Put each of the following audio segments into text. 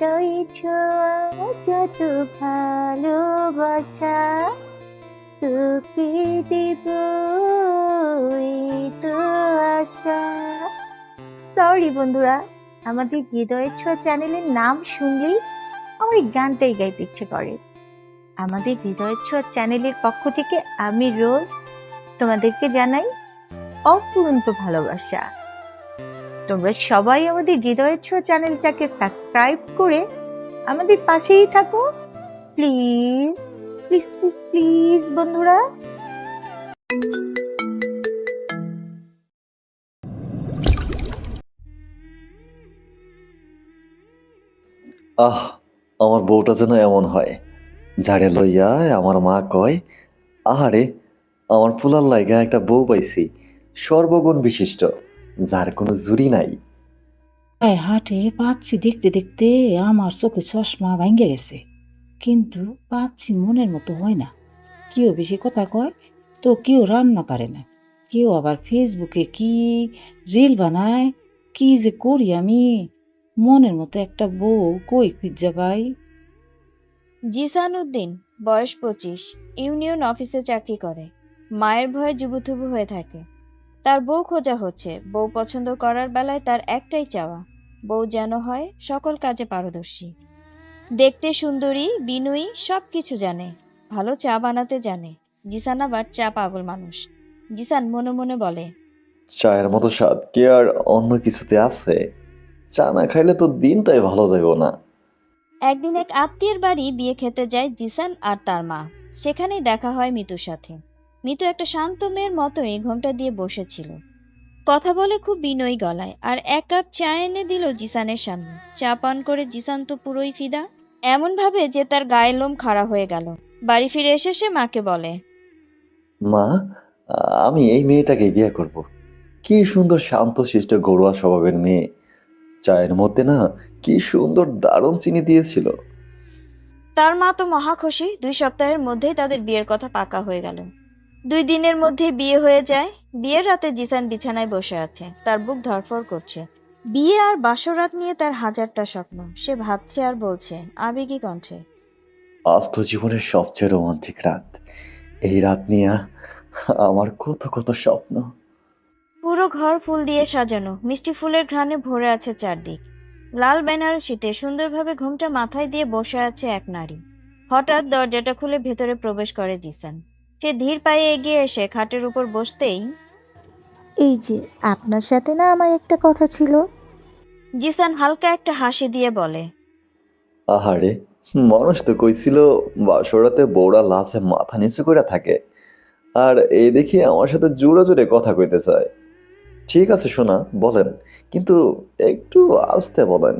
রয়েছো যত ভালোবাসা তোকে দেব এই তো আশা। সরি বন্ধুরা, আমাদের হৃদয়ের ছোঁয়া চ্যানেলের নাম শুনলেই আমার এই গানটাই গাইতে ইচ্ছে করে। আমাদের হৃদয়ের ছোঁয়া চ্যানেলের পক্ষ থেকে আমি রোজ তোমাদেরকে জানাই অফুরন্ত ভালোবাসা। তোমরা সবাই আমাদের হৃদয়ের ছোঁয়া চ্যানেলটাকে সাবস্ক্রাইব করে আমাদের পাশেই থাকো, প্লিজ প্লিজ প্লিজ প্লিজ বন্ধুরা। আহ, আমার বউটা যেন এমন হয়, ঝাড়ে লইয়া আমার মা কয়, আহারে, আমার ফুলার লাইগা একটা বউ পাইছি, সর্বগুণ বিশিষ্ট, যার কোনো জুড়ি নাই। প্রায় হাটে পাচ্ছি দেখতে দেখতে আমার চোখে চশমা ভাঙ্গে গেছে, কিন্তু পাচ্ছি মনের মতো হয় না। কেউ বেশি কথা কয় তো কেউ রান্না পারে না, কেউ আবার ফেসবুকে কি রিল বানায়। কি যে করি আমি, মনের মতো একটা বউ কই খুঁজা পাই। জিসান উদ্দিন, বয়স 25, ইউনিয়ন অফিসে চাকরি করে। মায়ের ভয়ে জুবুথুবু হয়ে থাকে। তার বউ খোঁজা হচ্ছে। বউ পছন্দ করার বেলায় তার একটাই চাওয়া, বউ যেন হয় সকল কাজে পারদর্শী, দেখতে সুন্দরী, বিনয়ী, সবকিছু জানে, ভালো চা বানাতে জানে। জিসান আবার চা পাগল মানুষ। জিসান মনে মনে বলে, চায়ের মতো স্বাদ কি আর অন্য কিছুতে আছে? চা না খাইলে তো দিনটাই ভালো যাবে না। একদিন এক আত্মীয়ের বাড়ি বিয়ে খেতে যায় জিসান আর তার মা। সেখানেই দেখা হয় মিতুর সাথে। মিতু একটা শান্ত মেয়ের মতোই ঘোমটা দিয়ে বসেছিল, কথা বলে খুব বিনয়ী গলায়, আর এক কাপ চা এনে দিল জিসানের সামনে। চা পান করে জিসান তো পুরোই ফিদা, এমন ভাবে যে তার গায়ের লোম খাড়া হয়ে গেল। বাড়ি ফিরে এসে সে মাকে বলে, মা, আমি এই মেয়েটাকে বিয়ে করব। কি সুন্দর শান্ত শিষ্ট ঘরোয়া স্বভাবের মেয়ে, চায়ের মধ্যে না কি সুন্দর দারুণ চিনি দিয়েছিল। তার মা তো মহা খুশি। 2 সপ্তাহের মধ্যেই তাদের বিয়ের কথা পাকা হয়ে গেল। 2 দিনের মধ্যেই বিয়ে হয়ে যায়। বিয়ের রাতে জিসান বিছানায় বসে আছে, তার বুক ধড়ফড় করছে। বিয়ে আর বাসরাত নিয়ে তার হাজারটা স্বপ্ন। সে ভাবছে আর বলছে আবেগী কণ্ঠে, আজ তো জীবনের সবচেয়ে রোমান্টিক রাত। এই রাত নিয়ে আমার কত কত স্বপ্ন। পুরো ঘর ফুল দিয়ে সাজানো, মিষ্টি ফুলের ঘ্রাণে ভরে আছে চারদিক। লাল বেনারসিতে সুন্দরভাবে ঘোমটা মাথায় দিয়ে বসে আছে এক নারী। হঠাৎ দরজাটা খুলে ভেতরে প্রবেশ করে জিসান। সে ধীর পায়ে এগিয়ে এসে খাটের উপর বসতেই এই যে, আপনার সাথে না আমার একটা কথা ছিল। জিসান হালকা একটা হাসি দিয়ে বলে, আহারে, মানুষ তো কইছিল বাসরাতে বউরা লাশে মাথা নিচু করে থাকে, আর এই দেখি আমার সাথে জোরে জোরে কথা কইতে চায়। ঠিক আছে শোনা, বলেন, কিন্তু একটু আস্তে বলেন।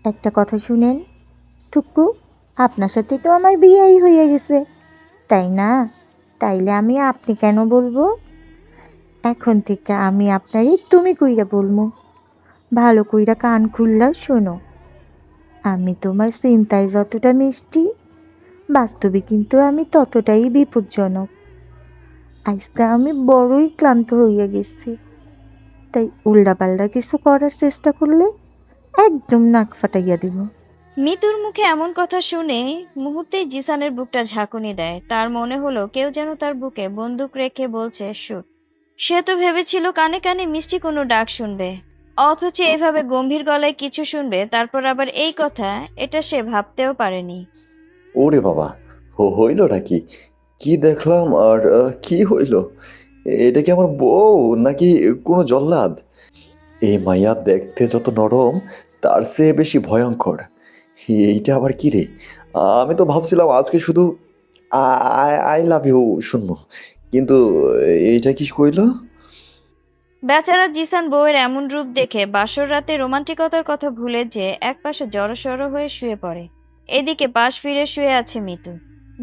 একটা কথা শুনেন টুকু, আপনার সাথে তো আমার বিয়েই হয়ে গেছে, তাই না? তাইলে আমি আপনি কেন বলবো? এখন থেকে আমি আপনারই তুমি কইরা বলবো। ভালো কইরা কান খুললা শোনো। আমি তোমার চিন্তায় যতটা মিষ্টি, বাস্তবে কিন্তু আমি ততটাই বিপজ্জনক। আজকে আমি বড়ই ক্লান্ত হইয়া গেছি, তাই উল্টাপাল্টা কিছু করার চেষ্টা করলে একদম নাক ফাটাইয়া দিব। মিতুর মুখে এমন কথা শুনে মুহূর্তেই জিসানের বুকটা ঝাঁকুনি দেয়। তার মনে হলো কেউ যেন তার বুকে বন্দুক রেখে বলছে শুট। সে তো ভেবেছিল কানে কানে মিষ্টি কোনো ডাক শুনবে, অথচ এভাবে গম্ভীর গলায় কিছু শুনবে, তারপর আবার এই কথা, এটা সে ভাবতেও পারেনি। ওরে বাবা, হইলটা কি? কি দেখলাম আর কি হইল? এটা কি আমার বউ নাকি কোনো জল্লাদ? এই মাইয়া দেখতে যত নরম, তার চেয়ে বেশি ভয়ঙ্কর। এইটা আবার কি রে? আমি তো ভাবছিলাম আজকে শুধু আই লাভ ইউ শুনবো, কিন্তু এইটা কি কইল? বেচারা জিসান বউয়ের এমন রূপ দেখে বাসর রাতে রোমান্টিকতার কথা ভুলে যে একপাশে জড়সড় হয়ে শুয়ে পড়ে। এদিকে পাশ ফিরে শুয়ে আছে মিতু।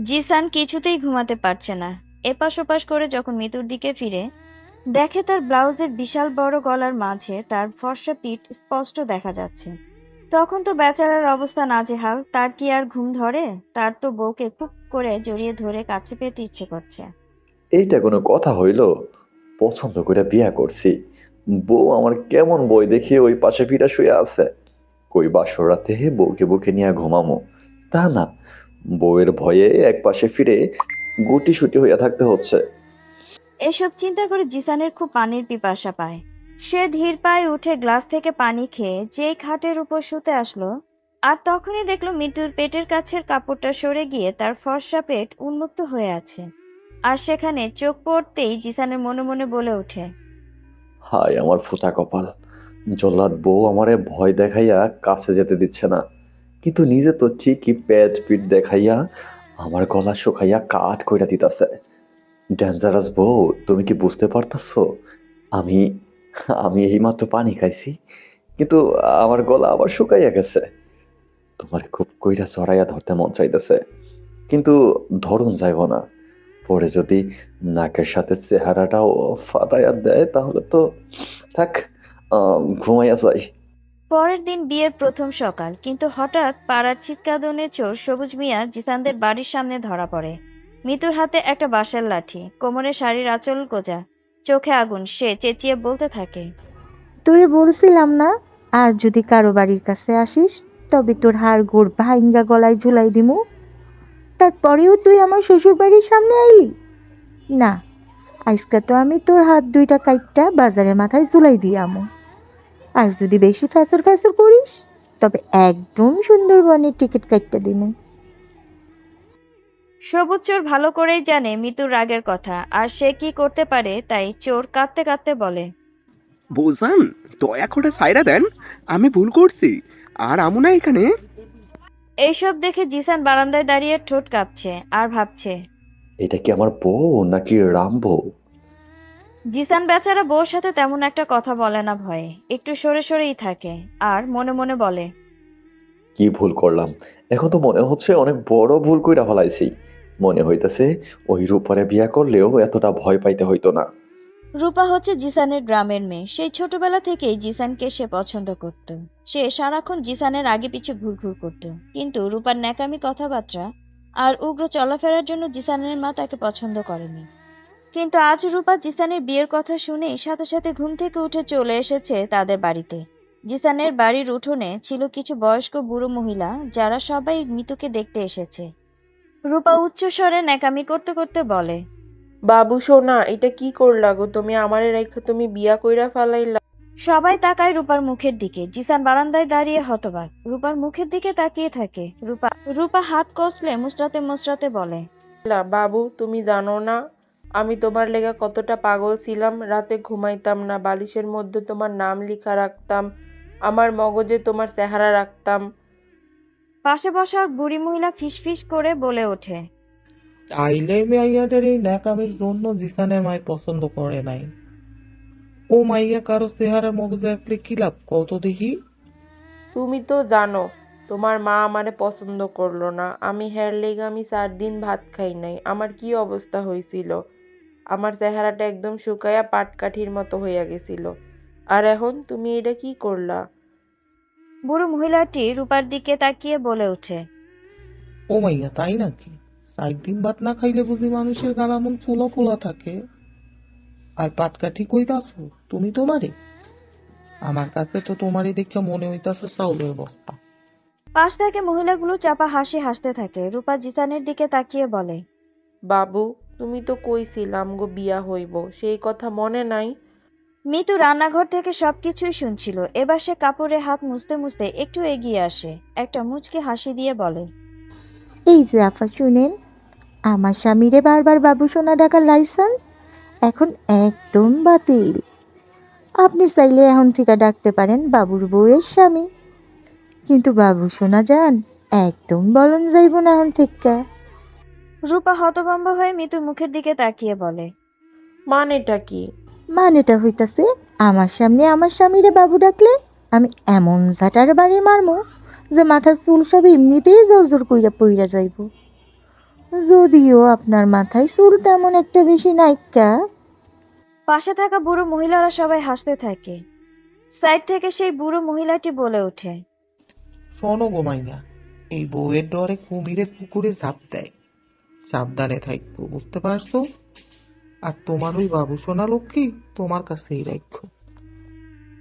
জিসান কিছুতেই ঘুমাতে পারছে না। এপাশ ওপাশ করে যখন মিতুর দিকে ফিরে দেখে তার ব্লাউজের বিশাল বড় গলার মাঝে তার ফর্সা পিঠ স্পষ্ট দেখা যাচ্ছে, তখন তো বেচারার অবস্থা নাজেহাল। তার কি আর ঘুম ধরে? তার তো বউকে খুব করে জড়িয়ে ধরে কাছে পেতে ইচ্ছে করছে। এইটা কোনো কথা হইল? পছন্দ করে বিয়া করছি, বউ আমার কেমন বই দেখিয়ে ওই পাশে ফিরা শুয়ে আছে। কই বাসর রাতে বউকে বুকে নিয়ে ঘুমামো, তা না, বউয়ের ভয়ে একপাশে ফিরে গুটিসুটি হইয়া থাকতে হচ্ছে। এসব চিন্তা করে জিসানের খুব পানির পিপাসা পায়। সে ধীর পায়ে উঠে গ্লাস থেকে পানি খেয়ে যেই খাটের উপর শুতে আসলো, আর তখনই দেখলো মিতুর পেটের কাছের কাপড়টা সরে গিয়ে তার ফর্সা পেট উন্মুক্ত হয়ে আছে। আর সেখানে চোখ পড়তেই জিসানের মনে মনে বলে ওঠে, হায় আমার ফোঁটা কপাল, জল্লাদ বউ আমারে ভয় দেখাইয়া কাছে যেতে দিচ্ছে না, কিন্তু নিজে তো ঠিকই পেট পিট দেখাইয়া আমার গলা শুকাইয়া কাঠ কইরা দিতাছে। ডেঞ্জারাস বউ, তুমি কি বুঝতে পারতাছো? আমি আমি এইমাত্র পানি খাইছি, কিন্তু আমার গলা আবার শুকাইয়া গেছে। তোমার খুব কইরা চড়াইয়া ধরতে মন চাইতেছে, কিন্তু ধরুন যাইব না। পরে যদি নাকের সাথে চেহারাটাও ফাটাইয়া দেয় তাহলে তো থাক, ঘুমাইয়া যাই। পরের দিন বিয়ের প্রথম সকাল, কিন্তু হঠাৎ পাড়ার চিৎকাদনে চোর সবুজ মিয়া জিসানদের বাড়ির সামনে ধরা পড়ে। মিতুর হাতে একটা বাঁশের লাঠি, কোমরে শাড়ির আঁচল গোজা, চোখে আগুন। সে চেঁচিয়ে বলতে থাকে, তোরে বলছিলাম না, আর যদি কারো বাড়ির কাছে আসিস তবে তোর হাড় গোড় ভাইঙ্গা গলায় ঝুলাই দিমু। তারপরেও তুই আমার শ্বশুর বাড়ির সামনে আইলি না, আজকে তো আমি তোর হাত দুইটা কাইটটা বাজারের মাথায় ঝুলাই দিয়ামু। আর যদি বেশি ফ্যাসর ফ্যাসর করিস তবে একদম সুন্দরবনের টিকিট কাইটটা দিমু। সবুজ চোর ভালো করেই জানে মিতুর রাগের কথা, আর সে কি করতে পারে, তাই চোর কাঁদতে কাঁদতে বলে, বুঝান, দয়া করে সাইরা দেন, আমি ভুল করছি, আর আমু না এখানে। এইসব দেখে জিসান বারান্দায় দাঁড়িয়ে ঠোঁট কাঁপছে আর ভাবছে। এটা কি আমার বউ নাকি রাম বউ? জিসান বেচারা বউর সাথে তেমন একটা কথা বলে না ভয়ে, একটু সরে সরেই থাকে আর মনে মনে বলে, কি ভুল করলাম? এখন তো মনে হচ্ছে অনেক বড় ভুল কইরা ফেলাইছি। মনে হইতেছে ওই রূপারে বিয়া করলেও এতটা ভয় পাইতে হইতো না। রূপা হচ্ছে জিসানের গ্রামের মেয়ে। সেই ছোটবেলা থেকেই জিসানকে সে পছন্দ করত। সে সারাক্ষণ জিসানের আগে পিছে ঘুরঘুর করত, কিন্তু রূপার ন্যাকামি কথাবার্তা আর উগ্র চলাফেরার জন্য জিসানের মা তাকে পছন্দ করেনি। কিন্তু আজ রূপা জিসানের বিয়ের কথা শুনেই সাথে সাথে ঘুম থেকে উঠে চলে এসেছে তাদের বাড়িতে। জিসানের বাড়ির উঠোনে ছিল কিছু বয়স্ক বুড়ো মহিলা, যারা সবাই মিতুকে দেখতে এসেছে। রূপা উচ্চস্বরে ন্যাকামি করতে করতে বলে, বাবু সোনা, এটা কি করলা গো তুমি? আমারে রাইখা তুমি বিয়া কইরা ফালাইলা। সবাই তাকায় রূপার মুখের দিকে। জিসান বারান্দায় দাঁড়িয়ে হতবাক, রূপার মুখের দিকে তাকিয়ে থাকে। রূপা হাত কষলে মুচড়াতে মুচড়াতে বলে, বাবু, তুমি জানো না আমি তোমার লেগা কতটা পাগল ছিলাম। রাতে ঘুমাইতাম না, বালিশের মধ্যে তোমার নাম লিখা রাখতাম, আমার মগজে তোমার চেহারা রাখতাম। পাশে বসা বুড়ি মহিলা ফিসফিস করে বলে ওঠে, চাইলে মাইয়াদের এই ন্যাকামির জন্য জিসানের মায়ের পছন্দ করে নাই। ও মাইয়া কারো চেহারা মগজে আঁকলে কি লাভ কত দেখি। তুমি তো জানো তোমার মা আমারে পছন্দ করলো না। আমি হের লেগা আমি 4 দিন ভাত খাই নাই। আমার কি অবস্থা হয়েছিল, আমার চেহারাটা একদম শুকায়া পাটকাঠির মতো হইয়া গেছিল। আর এখন তুমি এটা কি করলা? বুড়ো মহিলাটি রূপার দিকে তাকিয়ে বলে ওঠে, ও মাইয়া তাই নাকি? 4 দিন ভাত না খাইলে বুঝি মানুষের গালামন ফোলা ফোলা থাকে? আর পাটকাঠি কইতাছো তুমি তোমারে? আমার কাছে তো তোমারই দেখে মনে হইতাছে চাউলের বস্তা। পাশ থেকে মহিলাগুলো চাপা হাসি হাসতে থাকে। রূপা জিসানের দিকে তাকিয়ে বলে, বাবু, তুমি তো কইছিলাম গো বিয়া হইব, সেই কথা মনে নাই? মিতু রান্নাঘর থেকে সবকিছুই শুনছিল। এবার সে কাপড়ে হাত মুছতে মুছতে একটু এগিয়ে আসে, একটা মুচকি হাসি দিয়ে বলে, এই যে আপা শুনেন, আমার স্বামীরে বারবার বাবু সোনা ডাকার লাইসেন্স এখন একদম বাতিল। আপনি চাইলে এখন থেকে ডাকতে পারেন বাবুর বউয়ের স্বামী, কিন্তু বাবু সোনা যান একদম বলন যাইব না এখন থেকে। রূপা হতভম্ব হয়ে মিতুর মুখের দিকে তাকিয়ে বলে, মানেটা কি? মানেটা হইতাছে, আমার সামনে আমার স্বামীরে বাবু ডাকলে আমি এমন ঝাঁটার বাড়ি মারমু যে মাথার চুল সব এমনিতেই জোর জোর কইরা পইরা যাইব। যদিও আপনার মাথায় চুল তেমন একটা বেশি নাইকা। পাশে থাকা বুড়ো মহিলারা সবাই হাসতে থাকে। সাইড থেকে সেই বুড়ো মহিলাটি বলে ওঠে, শোনো গো মাইয়া, এই বউয়ের ডরে কুমিরের পুকুরে ঝাঁপ দেয়, সাবধানে থাকবো, বুঝতে পারছো? আর তোমার ওই বাবু সোনা লক্ষ্মী তোমার কাছেই রাখো।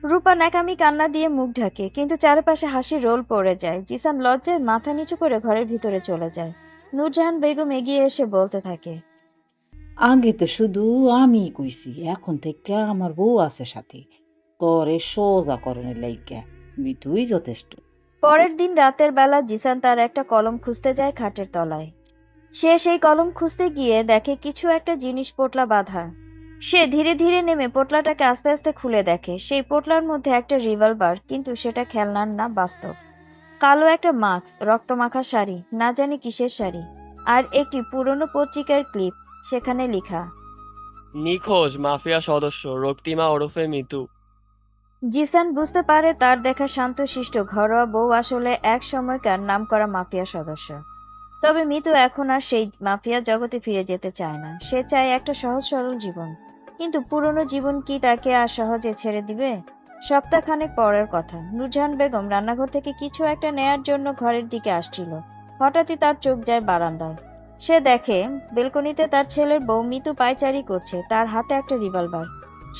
রূপা ন্যাকামি কান্না দিয়ে মুখ ঢাকে, কিন্তু চারপাশে হাসির রোল পড়ে যায়। জিসান লজ্জায় মাথা নিচু করে ঘরের ভিতরে চলে যায়। নূরজাহান বেগম এগিয়ে এসে বলতে থাকে, আগে তো শুধু আমিই কইছি, এখন থেকে আমার বউ আছে সাথে, তোরে সোজা করণের লাইগা মিতুই যথেষ্ট। পরের দিন রাতের বেলা জিসান তার একটা কলম খুঁজতে যায় খাটের তলায়। সে সেই কলম খুঁজতে গিয়ে দেখে কিছু একটা জিনিস পোটলা বাঁধা। সে ধীরে ধীরে নেমে পোটলাটাকে আস্তে আস্তে খুলে দেখে সেই পোটলার মধ্যে একটা রিভলভার, কিন্তু সেটা খেলনার না, বাস্তব। কালো একটা মাস্ক, রক্তমাখা শাড়ি, না জানি কিসের শাড়ি, আর একটি পুরনো পত্রিকার ক্লিপ। সেখানে লেখা, নিখোঁজ মাফিয়া সদস্য রক্তিমা ওরফে মিতু। জিসান বুঝতে পারে তার দেখা শান্তশিষ্ট ঘরোয়া বউ আসলে এক সময়কার নামকরা মাফিয়া সদস্য। তবে মিতু এখন আর সেই মাফিয়া জগতে ফিরে যেতে চায় না। সে চায় একটা সহজ সরল জীবন, কিন্তু পুরনো জীবন কি তাকে আর সহজে ছেড়ে দিবে? সপ্তাহখানেক পরের কথা, নূরজাহান বেগম রান্নাঘর থেকে কিছু একটা নেয়ার জন্য ঘরের দিকে আসছিল। হঠাৎই তার চোখ যায় বারান্দায়। সে দেখে বেলকনিতে তার ছেলের বউ মিতু পায়চারি করছে, তার হাতে একটা রিভলভার,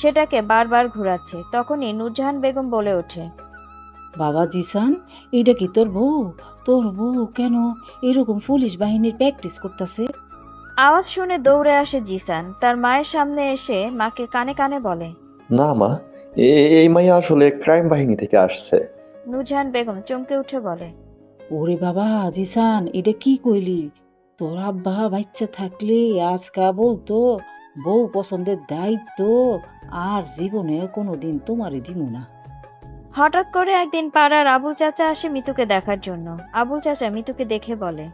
সেটাকে বারবার ঘোরাচ্ছে। তখনই নূরজাহান বেগম বলে ওঠে, বাবা জিসান, এইটা কি তোর বউ? তোর বউ কেন এরকম পুলিশ বাহিনীর প্র্যাকটিস করতেছে? আওয়াজ শুনে দৌড়ে আসে জিসান। তার মায়ের সামনে এসে মাকে কানে কানে বলে, না মা, এই মাইয়া আসলে ক্রাইম বাহিনী থেকে আসছে। নূরজাহান বেগম চমকে উঠে বলে, ওরে বাবা জিসান, এটা কি কইলি? তোর আব্বা বাচ্চা থাকলে আজকা বলতো বউ পছন্দের দায়িত্ব আর জীবনে কোনোদিন তোমারে দিব না। হঠাৎ করে একদিন পাড়ার আবুল চাচা আসে মিতুকে দেখার জন্য। আবুল চাচা মিতুকে দেখে বলে,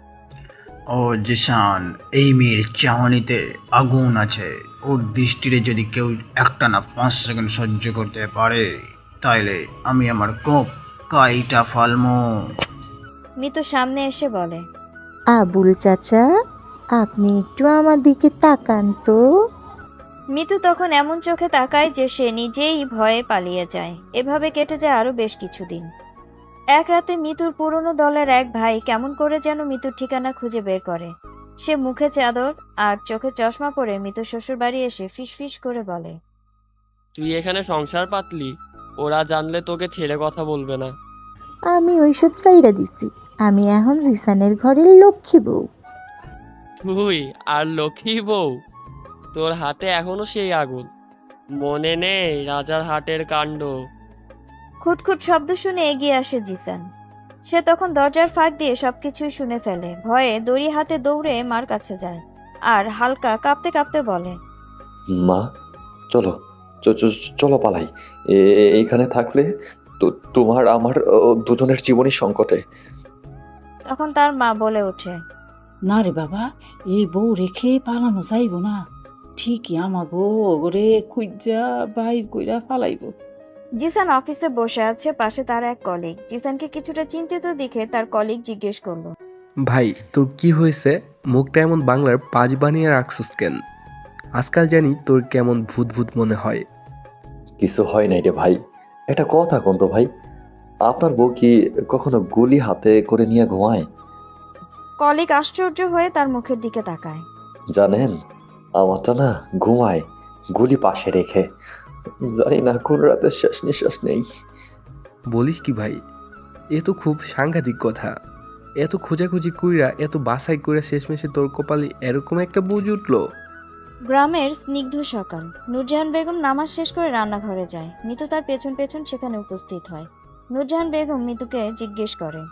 ও জিসান, এই মেয়ের চাহনিতে আগুন আছে। ওর দৃষ্টিতে যদি কেউ একটানা 5 সেকেন্ড সহ্য করতে পারে, তাইলে আমি আমার কোপ কাইটা ফালমো। মিতু সামনে এসে বলে, আবুল চাচা, আপনি একটু আমার দিকে তাকান তো। মিতু তখন এমন চোখে তাকায় যে সে নিজেই ভয়ে পালিয়ে যায়। এভাবে কেটে যায় আরো বেশ কিছুদিন। এক রাতে মিতুর পুরনো দলের এক ভাই কেমন করে যেন মিতুর ঠিকানা খুঁজে বের করে। সে মুখে চাদর আর চোখে চশমা পরে মিতুর শ্বশুর বাড়ি এসে ফিসফিস করে বলে, তুই এখানে সংসার পাতলি, ওরা জানলে তোকে ছেড়ে কথা বলবে না। আমি ওইসব চাইরা দিছি, আমি এখন জিসানের ঘরের লক্ষ্মী বউ। তুই আর লক্ষ্মী বউ? তোর হাতে এখনো সেই আগুন, মনে নেই রাজার হাটের কাণ্ড? খুটখুট শব্দ শুনে এগিয়ে আসে জিসান। সে তখন দরজার ফাঁক দিয়ে সবকিছুই শুনে ফেলে। ভয়ে দড়ি হাতে দৌড়ে মার কাছে যায় আর হালকা কাঁপতে কাঁপতে বলে, মা, চলো চলো পালাই। এইখানে থাকলে তোমার আমার দুজনের জীবনই সংকটে। তখন তার মা বলে ওঠে, না রে বাবা, এই বউ রেখে পালানো যাইব না। ঠিকই আমার বউ ওরে খুঁজা বাইর কইরা ফালাইব। জিসান অফিসে বসে আছে, পাশে তার এক কলিগ। জিসানকে কিছুটা চিন্তিত দেখে তার কলিগ জিজ্ঞেস করলো, ভাই, তোর কি হয়েছে? মুখটা এমন বাংলার পাঁচ বানিয়ে রাখছিস কেন? আজকাল জানি তোর কেমন ভূত ভূত মনে হয়। কিছু হয় নাই রে ভাই, একটা কথা কোন তো ভাই, আপনার বউ কি কখনো গুলি হাতে করে নিয়ে ঘুমায়? কলিগ আশ্চর্য হয়ে তার মুখের দিকে তাকায়। জানেন, আমারটা না ঘুমায় গুলি পাশে রেখে। জানি না কোন রাতে শেষ নিঃশ্বাস নেই। বলিস কি ভাই? এ তো খুব সাংঘাতিক কথা। এত খোঁজাখুঁজি কইরা এত বাছাই করে শেষমেশে তোর কপালে এরকম একটা বুঝ উঠলো। গ্রামের স্নিগ্ধ সকাল। নূরজাহান বেগম নামাজ শেষ করে রান্নাঘরে যায়। মিতু তার পেছন পেছন সেখানে উপস্থিত হয়। নূরজাহান বেগম মিতুকে জিজ্ঞেস করে,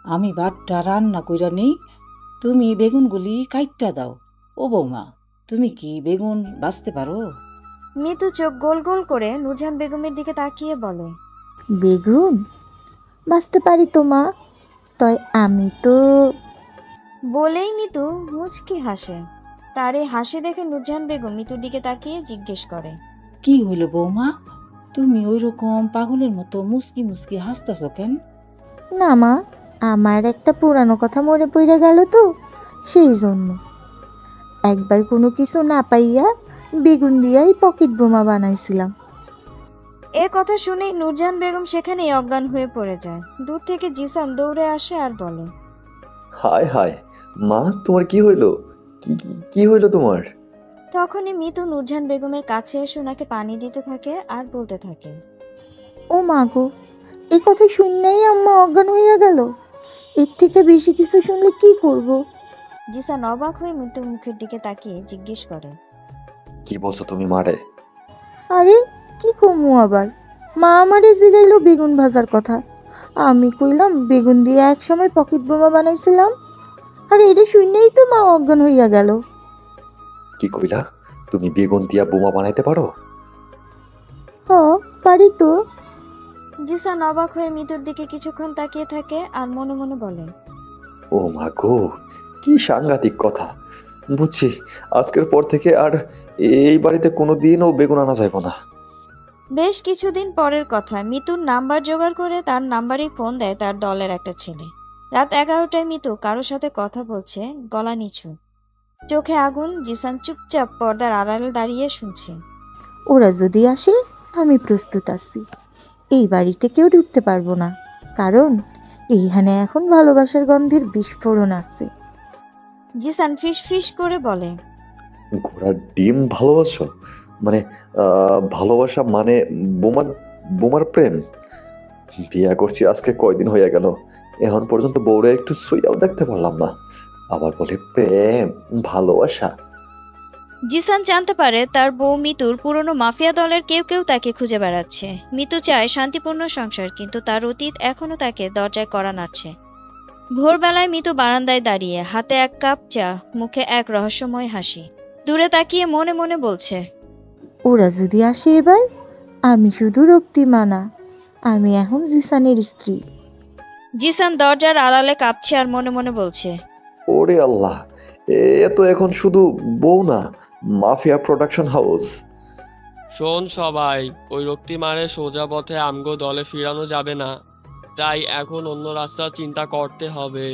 আমি ভাতটা রান্না কইরা নেই, তুমি বেগুনগুলি কাইটটা দাও। ও বৌমা, তুমি কি বেগুন বাছতে পারো? মিতু চোখ গোল গোল করে নূরজাহান বেগমের দিকে তাকিয়ে বলে, বেগুন বাঁচতে পারি তো মা, তয় আমি তো। বলেই মিতু মুচকি হাসে। তার এই হাসি দেখে নূরজাহান বেগম মিতুর দিকে তাকিয়ে জিজ্ঞেস করে, কি হইল বৌমা, তুমি ওই রকম পাগলের মতো মুসকি মুসকি হাসতেছ কেন? না মা, আমার একটা পুরানো কথা মনে পড়ে গেল তো, সেই জন্য। একবার কোনো কিছু না পাইয়া বেগুন দিয়াই পকেট বোমা বানাইছিলাম। এ কথা শুনেই নূরজাহান বেগম সেখানেই অজ্ঞান হয়ে পড়ে যায়। দূর থেকে জিসান দৌড়ে আসে আর বলে, হায় হায় মা, তোমার কি হইলো? কি হইলো তোমার? তখনই মিতু নূরজাহান বেগমের কাছে এসে ওনাকে পানি দিতে থাকে আর বলতে থাকে, ও মা গো, এই কথা শুনলেই আম্মা অজ্ঞান হইয়া গেল। এর থেকে বেশি কিছু শুনলে কি করব? জিসান অবাক হয়ে মিতুর মুখের দিকে তাকিয়ে জিজ্ঞেস করে, কি বলছো তুমি মারে? আরে কি কমু আবার? মা আমারে জিগাইলো বেগুন ভাজার কথা। আমি কইলাম বেগুন দিয়ে একসময় পকেট বোমা বানাইছিলাম। আর এটা শুনলেই তো মা অজ্ঞান হইয়া গেল। কি কইলা? তুমি বেগুন দিয়া বোমা বানাইতে পারো? হ, পারি তো। জিসান অবাক হয়ে মিতুর দিকে কিছুক্ষণ তাকিয়ে থাকে আর মনে মনে বলে, ও মা গো, কি সাংঘাতিক কথা। বুঝছি, আজকের পর থেকে আর এই বাড়িতে কোনোদিনও বেগুন আনা যাইব না। বেশ কিছুদিন পরের কথা, মিতুর নাম্বার জোগাড় করে তার নাম্বারেই ফোন দেয় তার দলের একটা ছেলে। রাত 11টায় মিতু কারোর সাথে কথা বলছে, গলা নিচু, চোখে আগুন। জিসান চুপচাপ পর্দার আড়ালে দাঁড়িয়ে শুনছে। ওরা যদি আসে আমি প্রস্তুত আছি। এই বাড়িতে কেউ ঢুকতে পারবো না, কারণ এইখানে এখন ভালোবাসার গন্ধের বিস্ফোরণ আছে। জিসান ফিস ফিস করে বলে, ঘোড়ার ডিম ভালোবাসো? মানে ভালোবাসা মানে বোমার বোমার প্রেম? বিয়া করছি আজকে কয়দিন হইয়া গেল, এখন পর্যন্ত বউরে একটু সুইয়াও দেখতে পারলাম না, আবার বলে প্রেম ভালোবাসা। জিসান জানতে পারে তার বউ মিতুর পুরনো মাফিয়া দলের কেউ কেউ তাকে খুঁজে বেড়াচ্ছে। মিতু চায় শান্তিপূর্ণ সংসার, কিন্তু তার অতীত এখনো তাকে দরজায় কড়া নাড়ছে। ভোরবেলায় মিতু বারান্দায় দাঁড়িয়ে, হাতে এক কাপ চা, মুখে এক রহস্যময় হাসি। দূরে তাকিয়ে মনে মনে বলছে, ওরা যদি আসে এবার, আমি শুধু রক্তিমা না, আমি এখন জিসানের স্ত্রী। জিসান দরজার আড়ালে কাঁপছে আর মনে মনে বলছে, ওরে আল্লাহ, এ তো এখন শুধু বউ না, মাফিয়া প্রোডাকশন হাউস। শোন সবাই, ওই রক্তিমারে সোজা পথে আমগো দলে ফিরানো যাবে না, তাই এখন অন্য রাস্তা চিন্তা করতে হবে।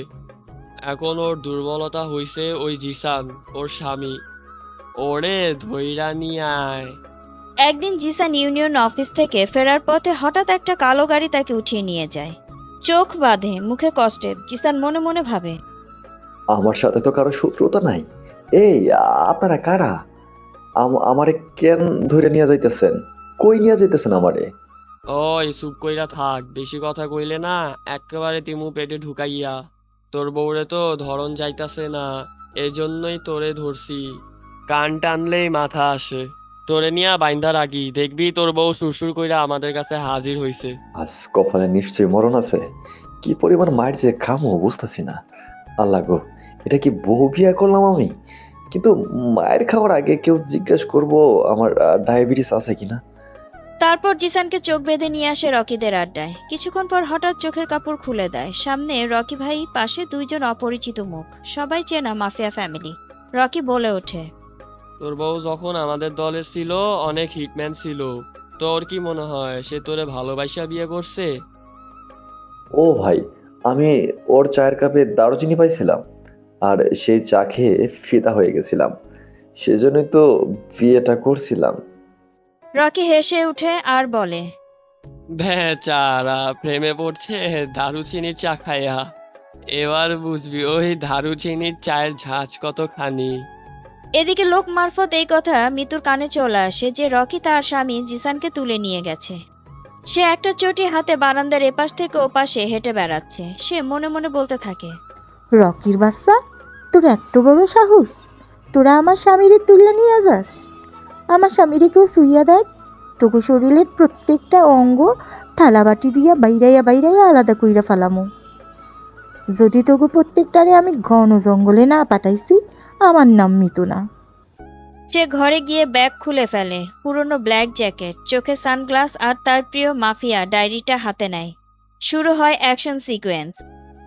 এখন ওর দুর্বলতা হইছে ওই জিসান, ওর স্বামী। ওরে ধইরা নিয়ে আয়। একদিন জিসান ইউনিয়ন অফিস থেকে ফেরার পথে হঠাৎ একটা কালো গাড়ি তাকে উঠিয়ে নিয়ে যায়। চোখ বাঁধে, মুখে কষ্টের। জিসান মনে মনে ভাবে, আমার সাথে তো কারো শত্রুতা নাই। এই আপনারা কারা? আমারে কেন ধরে নিয়ে যাইতেছেন? কই নিয়ে যাইতেছেন আমারে? ওই চুপ কইরা থাক, বেশি কথা কইলে না একেবারে তিমু পেটে ঢুকাইয়া। তোর বউরে তো ধরন যাইতাছে না, এজন্যই তোরে ধরছি। কান টানলেই মাথা আসে। তোরে নিয়া বাইন্ধা রাখি, দেখবি তোর বউ সুরসুর কইরা আমাদের কাছে হাজির হইছে। আজ কপালে নিশ্চয়ই মরণ আছে। কি পরিমাণ মায়ের যে খামো বুঝতেছি না। আল্লাহ গো, এটা কি বউ বিয়া করলাম আমি? কিন্তু মায়ের খাওয়ার আগে কেউ জিজ্ঞেস করবো আমার ডায়াবেটিস আছে কিনা। তারপর জিসানকে চোখ বেঁধে নিয়ে আসে রকিদের আড্ডায়। কিছুক্ষণ পর হঠাৎ চোখের কাপড় খুলে দেয়। সামনে রকি ভাই, পাশে দুইজন অপরিচিত মুখ, সবাই চেনা মাফিয়া ফ্যামিলি। রকি বলে ওঠে, তোর বউ যখন আমাদের দলের ছিল অনেক হিটম্যান ছিল। তোর কি মনে হয় সে তোরে ভালোবাসা বিয়ে করছে? ও ভাই, আমি ওর চায়ের কাপে দারুচিনি পাইছিলাম, আর সেই চা খেয়ে ফিদা হয়ে গেছিলাম, সেজন্যই তো বিয়েটা করছিলাম। রকি হেসে উঠে আর বলে, বেচারা প্রেমে পড়ছে দারুচিনির চা খাইয়া। এবার বুঝবি ওই দারুচিনির চায়ের ঝাঁজ কতখানি। এদিকে লোক মারফত এই কথা মিতুর কানে চলে আসে যে রকি তার স্বামী জিসানকে তুলে নিয়ে গেছে। সে একটা চটি হাতে বারান্দার এপাশ থেকে ওপাশে হেঁটে বেড়াচ্ছে। সে মনে মনে বলতে থাকে, রকির বাচ্চা, তোর এত বড় সাহস! তোরা আমার স্বামীরে তুলে নিয়ে যাস? আমার স্বামীরে কেউ শুইয়া দেখ, তোকে শরীরের প্রত্যেকটা অঙ্গ থালাবাটি দিয়া বাইরাইয়া বাইরাইয়া আলাদা কইরা ফালামু। যদি তোকে প্রত্যেকটারে আমি ঘন জঙ্গলে না পাঠাইছি, আমার নাম মিতু না। সে ঘরে গিয়ে ব্যাগ খুলে ফেলে, পুরনো ব্ল্যাক জ্যাকেট, চোখে সানগ্লাস আর তার প্রিয় মাফিয়া ডায়েরিটা হাতে নেয়। শুরু হয় অ্যাকশন সিকোয়েন্স।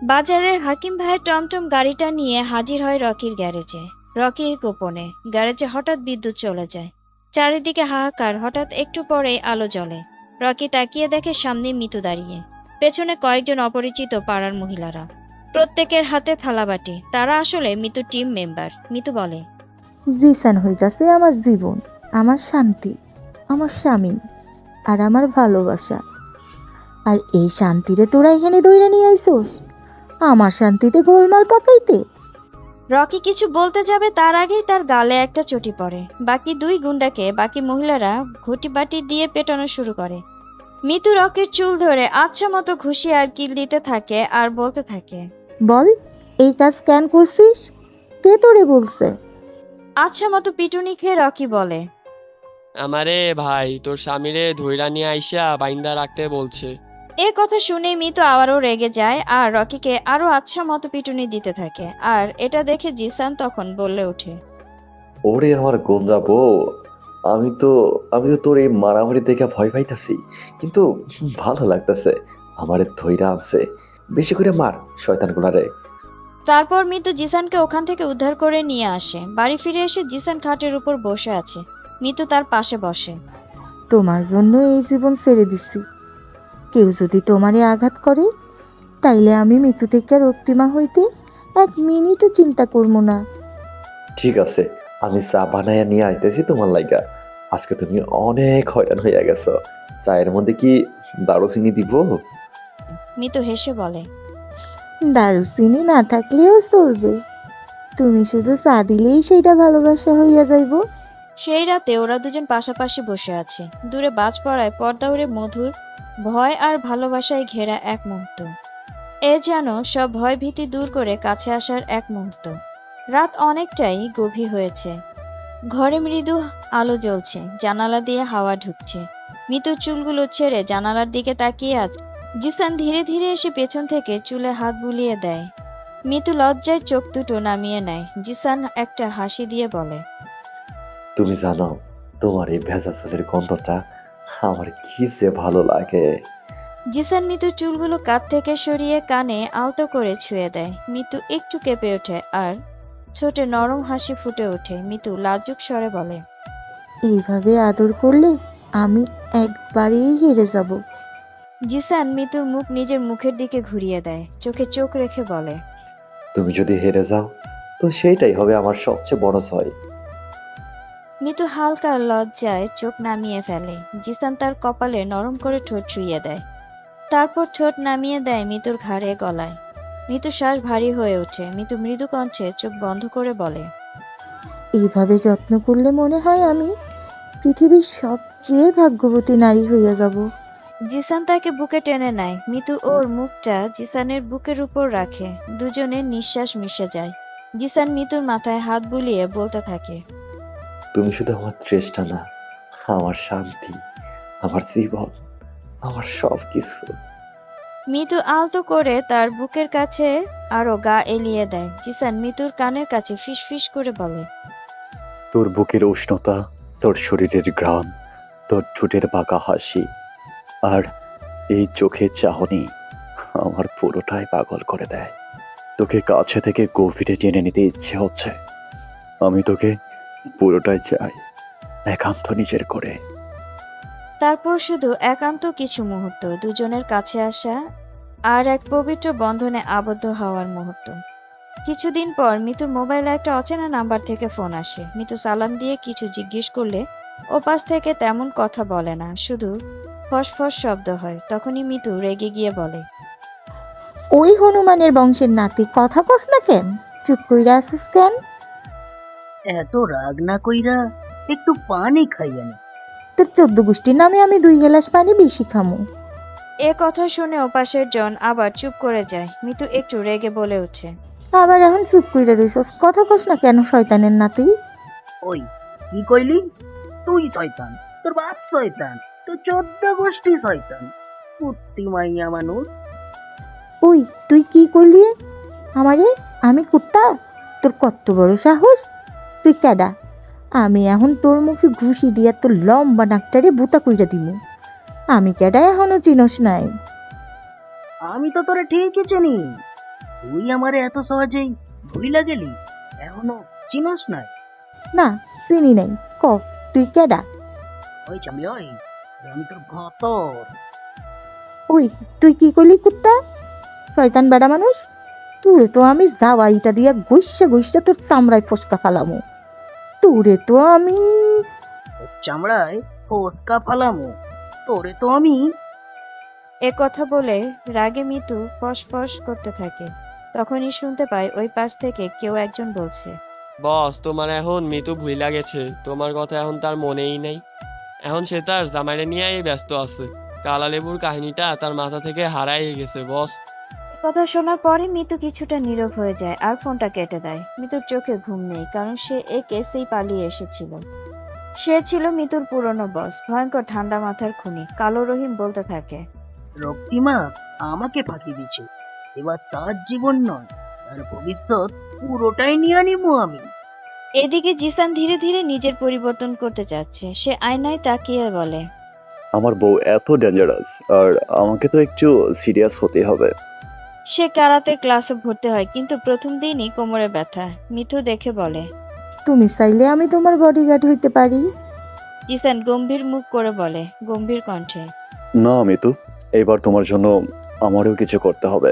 বাজারের হাকিম ভাইয়ের টমটম গাড়িটা নিয়ে হাজির হয় রকির গ্যারেজে। রকির গোপনে গ্যারেজে হঠাৎ বিদ্যুৎ চলে যায়। চারিদিকে হাহাকার। হঠাৎ একটু পরেই আলো জ্বলে। রকি তাকিয়ে দেখে সামনে মিতু দাঁড়িয়ে, পেছনে কয়েকজন অপরিচিত পাড়ার মহিলারা, প্রত্যেকের হাতে থালাবাটি। তারা আসলে মিতুর টিম মেম্বার। মিতু বলে, জিসান হইতাছে আমার জীবন, আমার শান্তি, আমার স্বামী আর আমার ভালোবাসা। আর এই শান্তিরে তোরা এখানে দইরা নিয়ে আইসোস আমার শান্তিতে গোলমাল পাকাইতে। রকি কিছু বলতে যাবে তার আগেই তার গালে একটা চটি পড়ে। বাকি দুই গুন্ডাকে বাকি মহিলারা ঘটি বাটি দিয়ে পেটানো শুরু করে। মিতু রকির চুল ধরে আচ্ছা মতো ঘুষি আর কিল দিতে থাকে আর বলতে থাকে, বল, এই কাজ কেন করছিস? কে তোরে বলছে? আচ্ছা মতো পিটুনি খেয়ে রকি বলে, আমারে ভাই তোর স্বামীরে ধইরা নিয়ে আইসা বাইন্দা রাখতে বলছে। এ কথা শুনে মিতু আবারও রেগে যায় আর রকিকে আরো আচ্ছা মতো পিটুনি দিতে থাকে। আর এটা দেখে জিসান তখন বলে ওঠে, ওরে আমার গোঞ্জা বউ, আমি তো আমি তো তোর এই মারামারি দেখে ভয় পাইতাছি, কিন্তু ভালো লাগতেছে। আমারে ধইরা আনছে, বেশি করে মার শয়তান গুলারে। তারপর মিতু জিসানকে ওখান থেকে উদ্ধার করে নিয়ে আসে। বাড়ি ফিরে এসে জিসান খাটের উপর বসে আছে, মিতু তার পাশে বসে। তোমার জন্য এই জীবন ছেড়ে দিছি। কেউ যদি তোমারে আঘাত করে, তাইলে আমি মৃত্যু থেকে রক্তিমা হইতে 1 মিনিটও চিন্তা করবো না। ঠিক আছে, আমি চা বানাইয়া নিয়ে আইতেছি তোমার লাইগা। আজকে তুমি অনেক হয়রান হইয়া গেছো। চায়ের মধ্যে কি দারুচিনি দিব? মিতু হেসে বলে, দারুচিনি না থাকলেও চলবে, তুমি শুধু চা দিলেই সেইটা ভালোবাসা হইয়া যাইব। সেই রাতে ওরা দুজন পাশাপাশি বসে আছে। দূরে বাজ পড়ায় পর্দা উড়ে মধুর ভয় আর ভালোবাসায় ঘেরা এক মুহূর্ত। এ যেন সব ভয় ভীতি দূর করে কাছে আসার এক মুহূর্ত। রাত অনেকটাই গভীর হয়েছে। ঘরে মৃদু আলো জ্বলছে, জানালা দিয়ে হাওয়া ঢুকছে। মিতুর চুলগুলো ছেড়ে জানালার দিকে তাকিয়ে আছে। জিসান ধীরে ধীরে এসে পেছন থেকে চুলে হাত বুলিয়ে দেয়। মিতু লজ্জায় চোখ দুটো নামিয়ে নেয়। জিসান একটা হাসি দিয়ে বলে, তুমি জানো, তোমার এই ভেজা চুলের গন্ধটা আমার কি যে ভালো লাগে। জিসান মিতুর চুলগুলো কাঁধ থেকে সরিয়ে কানে আলতো করে ছুঁয়ে দেয়। মিতু একটু কেঁপে ওঠে আর ছোটে নরম হাসি ফুটে ওঠে। মিতু লাজুক স্বরে বলে, এইভাবে আদর করলে আমি একবারেই হেরে যাব। জিসান মিতুর মুখ নিজের মুখের দিকে ঘুরিয়ে দেয়, চোখে চোখ রেখে বলে, তুমি যদি হেরে যাও, তো সেইটাই হবে আমার সবচেয়ে বড় জয়। মিতু হালকা লজ্জায় চোখ নামিয়ে ফেলে। জিসান তার কপালে নরম করে ঠোঁট ছুঁয়ে দেয়, তারপর ঠোঁট নামিয়ে দেয় মিতুর ঘাড়ে গলায়। মিতুর শ্বাস ভারী হয়ে ওঠে। মিতু মৃদু কণ্ঠে চোখ বন্ধ করে বলে, এইভাবে যত্ন করলে মনে হয় আমি পৃথিবীর সবচেয়ে ভাগ্যবতী নারী হইয়া যাব। জিসান তাকে বুকে টেনে নেয়। মিতু ওর মুখটা জিসানের বুকের উপর রাখে। দুজনের নিঃশ্বাস মিশে যায়। জিসান মিতুর মাথায় হাত বুলিয়ে বলতে থাকে, তুমি শুধু আমার তৃষ্ণা না, আমার শান্তি, আমার জীবন, আমার সব কিছু। মিতু আলতো করে তার বুকের কাছে আরো গা এলিয়ে দেয়। জিসান মিতুর কানের কাছে ফিসফিস করে বলে, তোর বুকের উষ্ণতা, তোর শরীরের ঘ্রাণ, তোর ঠোঁটের বাঁকা হাসি, আর এই চোখের চাহনি আমার পুরোটাই পাগল করে দেয়। তোকে কাছে থেকে গভীরে টেনে নিতে ইচ্ছে হচ্ছে। আমি তোকে পুরোটাই চাই, একান্ত নিজের করে। তারপর শুধু একান্ত কিছু মুহূর্ত, দুজনের কাছে আসা আর এক পবিত্র বন্ধনে আবদ্ধ হওয়ার মুহূর্ত। কিছুদিন পর মিতুর মোবাইলে একটা অচেনা নাম্বার থেকে ফোন আসে। মিতু সালাম দিয়ে কিছু জিজ্ঞেস করলে ওপাশ থেকে তেমন কথা বলে না, শুধু ফসফস শব্দ হয়। তখনই মিতু রেগে গিয়ে বলে, ওই হনুমানের বংশের নাতি, কথা কস না কেন? চুপ কইরা আসিস কেন? এত রাগ না কইরা একটু পানি খাইয়া নে। তোর 14 গোষ্ঠীর নামে আমি 2 গ্লাস পানি বেশি খামু। এ কথা শুনে ওপাশের জন আবার চুপ করে যায়। মিতু একটু রেগে বলে ওঠে, আবার এখন চুপ কইরা রইছস, কথা কস না কেন শয়তানের নাতি? ওই কি কইলি? তুই শয়তান, তোর বাপ শয়তান, তোর 14 গোষ্ঠী শয়তান, কুত্তি মাইয়া মানুষ। ওই তুই কি করলি আমারে? আমি কুত্তা? তোর কত বড় সাহস? তুই কেডা? আমি এখন তোর মুখে ঘুষি দিয়া তোর লম্বা নাকটারে বুতা কইরা দিমু। আমি কেডা এখনো চিনস নাই? আমি তো তোরে ঠিকই চিনি। তুই আমারে এত সহজেই ভুইলা গেলি? এখনো চিনস নাই? না, চিনি নাই। ক, তুই কেডা? ওই চামড়ি, ওই আমি তোর ভতর। ওই তুই কি করলি কুত্তা? শয়তান বেড়া মানুষ, তোরে তো আমি জাওয়াইটা দিয়া গইসা গইসা তোর চামড়ায় ফসকা ফালামু। তোরে তো আমি তোর চামড়ায় ফোসকা ফালামু, তোরে তো আমি। এ কথা বলে রাগে মিতু ফসফস করতে থাকে। তখনই শুনতে পায় ওই পাশ থেকে কেউ একজন বলছে, বস, তোমার এখন মিতু ভুইলা গেছে, তোমার কথা এখন তার মনেই নাই। এখন সে তার জামাইরে নিয়েই ব্যস্ত আছে। কালালেবুর কাহিনীটা তার মাথা থেকে হারাই গেছে বস। কথা শোনার পরে মিতু কিছুটা নীরব হয়ে যায় আর ফোনটা কেটে দেয়। মিতুর চোখে ঘুম নেই, কারণ সে এই কেসেই পালিয়ে এসেছিল। সে ছিল মিতুর পুরনো বস, ভয়ঙ্কর ঠান্ডা মাথার খুনি। কালো রহিম বলতে থাকে, রক্তিমা আমাকে ফাঁকি দিচ্ছে, এবার তার জীবন নয়, তার ভবিষ্যৎ পুরোটাই নিয়ে নিবো আমি। এদিকে জিসান ধীরে ধীরে নিজের পরিবর্তন করতে চাচ্ছে। সে আয়নায় তাকিয়ে বলে, আমার বউ এত ডেঞ্জারাস, আর আমাকে তো একটু সিরিয়াস হতে হবে। সে কারাতে ক্লাসে ভর্তি হয়, কিন্তু প্রথম দিনই কোমরে ব্যথা। মিতু দেখে বলে, তুমি চাইলে আমি তোমার বডিগার্ড হইতে পারি। জিসান গম্ভীর মুখ করে বলে, গম্ভীর কণ্ঠে, না মিতু, এবার তোমার জন্য আমারও কিছু করতে হবে।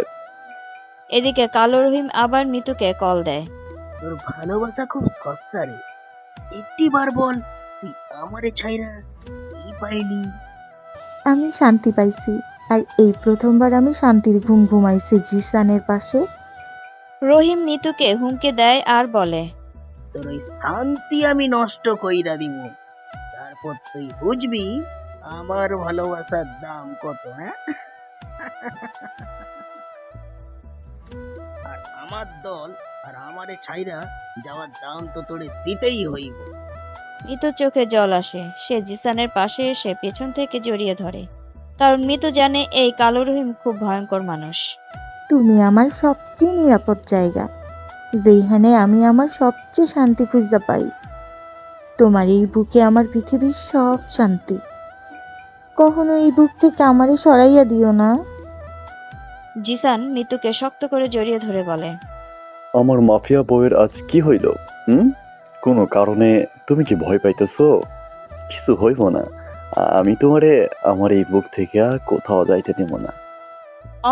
এদিকে কালো রহিম আবার মিতুকে কল দেয়। তোর ভালোবাসা খুব সস্তা রে, একটি বার বল তুই আমারে ছাইরা কি পাইলি? আমি শান্তি পাইছি, আর এই প্রথমবার আমি শান্তির ঘুম ঘুমাইছি জিসানের পাশে। রহিম মিতুকে হুমকি দেয় আর বলে, তোর ওই শান্তি আমি নষ্ট কইরা দিব, তারপর তুই বুঝবি আমার ভালোবাসার দাম কত। হ্যাঁ, আর আমার দল আর আমারে ছাইরা যাওয়ার দাম তো তোরে দিতেই হইব। মিতুর চোখে জল আসে। সে জিসানের পাশে এসে পেছন থেকে জড়িয়ে ধরে, কারণ মিতু জানে এই কালো রহিম খুব ভয়ঙ্কর মানুষ। তুমি আমার সবচেয়ে নিরাপদ জায়গা, যেখানে আমি আমার সবচেয়ে শান্তি খুঁজে পাই। তোমার এই বুকে আমার পৃথিবীর সব শান্তি। কখনো এই বুক থেকে আমারে সরাইয়া দিও না। জিসান মিতুকে শক্ত করে জড়িয়ে ধরে বলে, আমার মাফিয়া বউয়ের আজ কি হইল? কোনো কারণে তুমি কি ভয় পাইতেছো? কিছু হইব না, আমি তোমারে আমার এই বুক থেকে আর কোথাও যাইতে দেব না।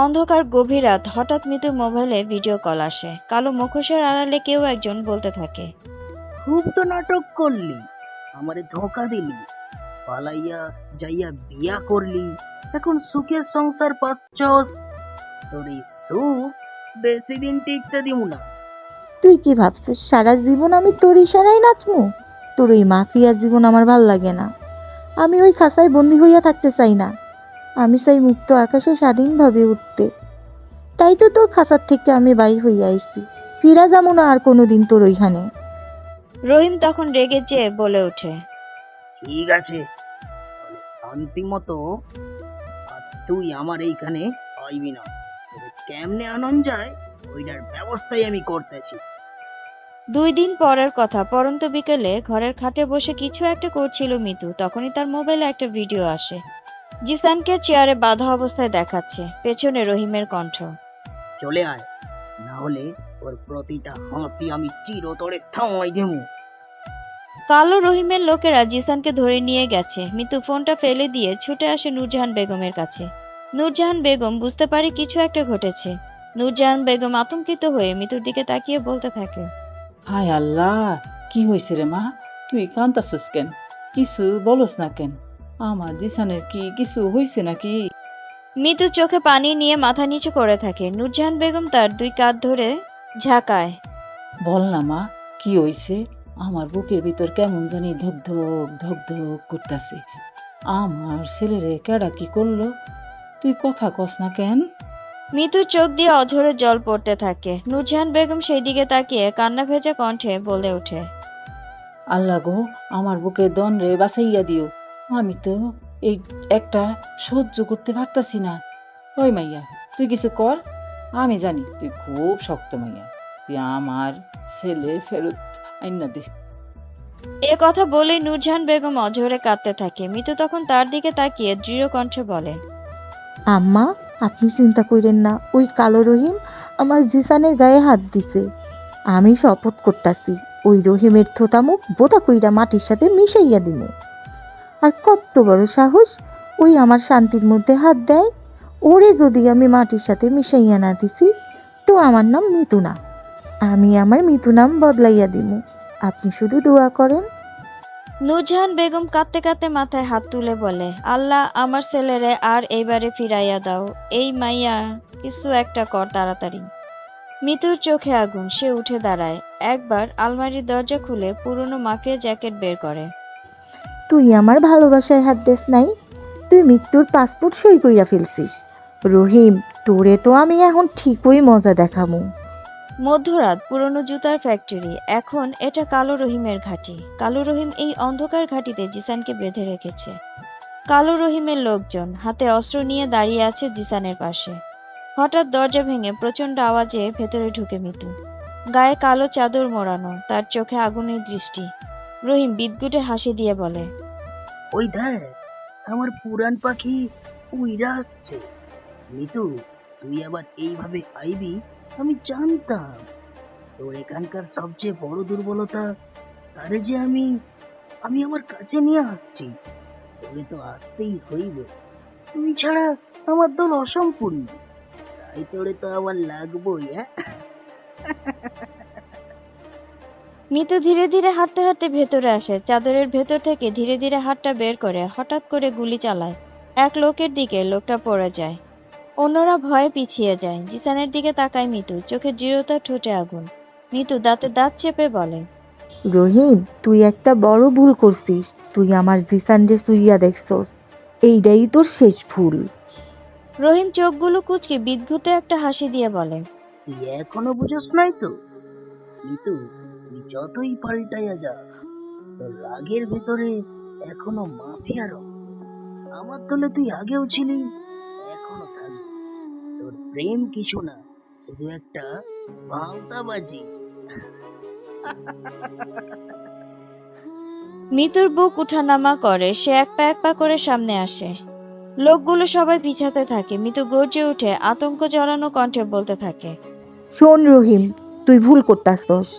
অন্ধকার গভীর রাত। হঠাৎ মিতুর মোবাইলে ভিডিও কল আসে। কালো মুখোশের আড়ালে কেউ একজন বলতে থাকে, খুব তো নাটক করলি, আমারে ধোঁকা দিলি, পালাইয়া যাইয়া বিয়া করলি, এখন সুখের সংসার পাচ্ছস। তোর এই সুখ বেশি দিন টিকতে দিব না। তুই কি ভাবছিস সারা জীবন আমি তোর ইশারায় নাচমু? তোর ওই মাফিয়া জীবন আমার ভাল লাগে না। আমি ওই খাঁচায় বন্দি হইয়া থাকতে চাই না। আমি চাই মুক্ত আকাশে স্বাধীনভাবে উঠতে। তাই তো তোর খাঁচার থেকে আমি বাইর হইয়া আইছি। ফিরা যাবো না আর কোনোদিন তোর ওইখানে। রহিম তখন রেগে যেয়ে বলে ওঠে, ঠিক আছে, তাহলে শান্তি মতো আর তুই আমার এইখানে আইবি না। তবে কেমনে আনন্দ যায় ওইটার ব্যবস্থাই আমি করতেছি। 2 দিন পরের কথা। পরন্ত বিকেলে ঘরের খাটে বসে কিছু একটা করছিল মিতু। তখনই তার মোবাইলে একটা ভিডিও আসে। জিসানকে চেয়ারে বাঁধা অবস্থায় দেখাচ্ছে। পেছনে রহিমের কণ্ঠ, চলে আয়, না হলে ওর প্রতিটা হাসি আমি চিরতরে থামাই দেবো। কালো রহিমের লোকেরা জিসানকে ধরে নিয়ে গেছে। মিতু ফোনটা ফেলে দিয়ে ছুটে আসে নূরজাহান বেগমের কাছে। নূরজাহান বেগম বুঝতে পারে কিছু একটা ঘটেছে। নূরজাহান বেগম আতঙ্কিত হয়ে মিতুর দিকে তাকিয়ে বলতে থাকে, হায় আল্লাহ, কি হয়েছে রে মা? তুই কান্তাছিস কেন? কিছু বলস না কেন? আমার জিসানের কি কিছু হয়েছে নাকি? মিতু চোখে পানি নিয়ে মাথা নিচু করে থাকে। নূরজাহান বেগম তার 2 কাঁধ ধরে ঝাঁকায়। বল না মা, কি হয়েছে? আমার বুকের ভিতর কেমন জানি ধক ধক ধক ধক করতেছে। আমার ছেলেরে কেডা কি করলো? তুই কথা কস না কেন? মিতুর চোখ দিয়ে অঝরে জল পড়তে থাকে। নূরজাহান বেগম সেই দিকে তাকিয়ে কান্না ভেজা কণ্ঠে বলে ওঠে, আল্লাহ গো, আমার বুকে দন রে বাঁচাইয়া দিও। আমি তো এই একটা সহ্য করতে পারতাছি না। ওই মাইয়া, তুই কিছু কর। আমি জানি তুই খুব শক্ত মাইয়া, তুই আমার ছেলে ফেরত আইনা দে। এ কথা বলেই নূরজাহান বেগম অঝরে কাঁদতে থাকে। মিতু তখন তার দিকে তাকিয়ে দৃঢ় কণ্ঠে বলে, আম্মা, আপনি চিন্তা কইরেন না। ওই কালো রহিম আমার জিসানের গায়ে হাত দিছে। আমি শপথ করতাছি ওই রহিমের থোতা মুখ বোতা কইরা মাটির সাথে মিশাইয়া দিমু। আর কত বড় সাহস ওই আমার শান্তির মধ্যে হাত দেয়। ওরে যদি আমি মাটির সাথে মিশাইয়া না দিছি, তো আমার নাম মিতু না। আমি আমার মিতু নাম বদলাইয়া দিমু। আপনি শুধু দোয়া করেন। নূরজাহান বেগম কাঁদতে কাঁদতে মাথায় হাত তুলে বলে, আল্লাহ, আমার ছেলেরে আর এইবারে ফিরাইয়া দাও। এই মাইয়া কিছু একটা কর তাড়াতাড়ি। মিতুর চোখে আগুন। সে উঠে দাঁড়ায়। একবার আলমারির দরজা খুলে পুরনো মাফিয়া জ্যাকেট বের করে। তুই আমার ভালোবাসায় হাত দেস নাই, তুই মৃত্যুর পাসপোর্ট সই কইরা ফেলছিস। রহিম, তোরে তো আমি এখন ঠিকই মজা দেখামু। মধ্যরাত, পুরনো জুতার ফ্যাক্টরি। এখন এটা কালো রহিমের ঘাঁটি। কালো রহিম এই অন্ধকার ঘাঁটিতে জিসানকে বেঁধে রেখেছে। কালো রহিমের লোকজন হাতে অস্ত্র নিয়ে দাঁড়িয়ে আছে জিসানের পাশে। হঠাৎ দরজা ভেঙে প্রচণ্ড আওয়াজে ভেতরে ঢুকে মিতু। গায়ে কালো চাদর মোড়ানো, তার চোখে আগুনের দৃষ্টি। রহিম বিদঘুটে হাসি দিয়ে বলে, ওই দেখ, আমার পুরান পাখি উইরা আসছে। মিতু, তুই আবার এইভাবে আইবি আমি জানতাম। তোর এখানকার সবচেয়ে বড় দুর্বলতা, তারে যে আমি আমি আমার কাছে নিয়ে আসছি। তোরে তো আসতেই হইব, তুই ছাড়া আমার দল অসম্পূর্ণ। তাই তোরে তো আমার লাগবই। হ্যাঁ, মিতু ধীরে ধীরে হাঁটতে হাঁটতে ভেতরে আসে। চাদরের ভেতর থেকে ধীরে ধীরে হাতটা বের করে হঠাৎ করে গুলি চালায় এক লোকের দিকে। লোকটা পড়ে যায়। অন্যরা ভয়ে পিছিয়ে যায়। জিসানের দিকে তাকায় মিতু, চোখে দৃঢ়তা, ঠোঁটে আগুন। মিতু দাঁতে দাঁত চেপে বলে, রহিম, তুই একটা বড় ভুল করছিস। তুই আমার জিসানরে সুইয়া দেখছস, এইটাই তোর শেষ ভুল। রহিম চোখগুলো কুঁচকে বিদঘুটে একটা হাসি দিয়ে বলে, তুই এখনো বুঝোস নাই তো? মিতু, তুই যতই পাল্টাইয়া যাস, তোর রাগের ভেতরে এখনো মাফিয়া রক্ত। আমার দলে তুই আগেও ছিলি, এখনো থাকবি। তোর প্রেম কিছু না, শুধু একটা ভাওতাবাজি। মিতুর বুক উঠানামা করে। সে এক পা করে সামনে আসে। লোকগুলো সবাই পিছাতে থাকে। মিতু গর্জে উঠে আতঙ্ক জড়ানো কণ্ঠে বলতে থাকে, শোন রহিম, তুই ভুল করতাছস।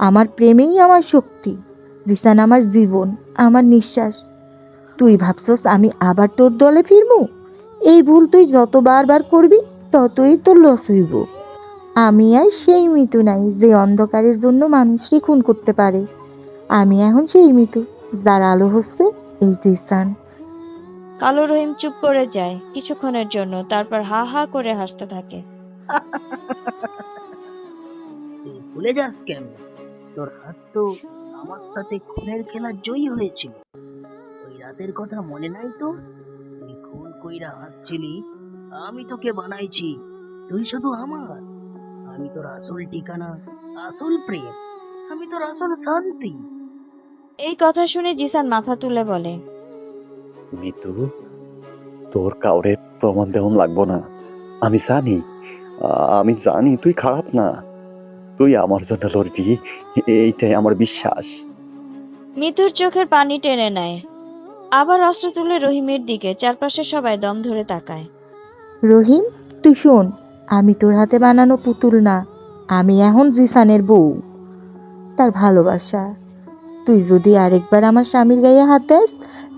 আমার প্রেমেই আমার শক্তি। জিসান আমার জীবন, আমার নিঃশ্বাস। তুই ভাবছস আমি আবার তোর দলে ফিরবো? এই ভুল তুই যত বারবার করবি ততই তোর লস হইব। আমি আর সেই মৃত্যু নাই যে অন্ধকারের জন্য মানুষকে খুন করতে পারে। আমি এখন সেই মৃত্যু যার আলো হচ্ছে এই জিসান। কালো রহিম চুপ করে যায় কিছুক্ষণের জন্য, তারপর হা হা করে হাসতে থাকে। তুই ভুলে যাস কেন? তোর হাত তো আমার সাথে খুনের খেলা জয়ী হয়েছিল। ওই রাতের কথা মনে নাই তো? তুই খুন কইরা হাসছিলি, আমি তোকে বানাইছি। তুই শুধু আমার। আমি তোর আসল ঠিকানা, আসল প্রেম, আমি তোর আসল শান্তি। এই কথা শুনে জিসান মাথা তুলে বলে, মিতু, তোর কাউরে প্রমাণ দেওয়ান লাগবো না। আমি জানি, আমি জানি তুই খারাপ না। তুই আমার জন্য লড়বি, এইটাই আমার বিশ্বাস। মিতুর চোখের পানি টেনে নেয়। আবার অস্ত্র তুলে রহিমের দিকে। চারপাশে সবাই দম ধরে তাকায়। রহিম, তুই শোন, আমি তোর হাতে বানানো পুতুল না। আমি এখন জিসানের বউ, তার ভালোবাসা। তুই যদি আরেকবার আমার স্বামীর গায়ে হাত দেস,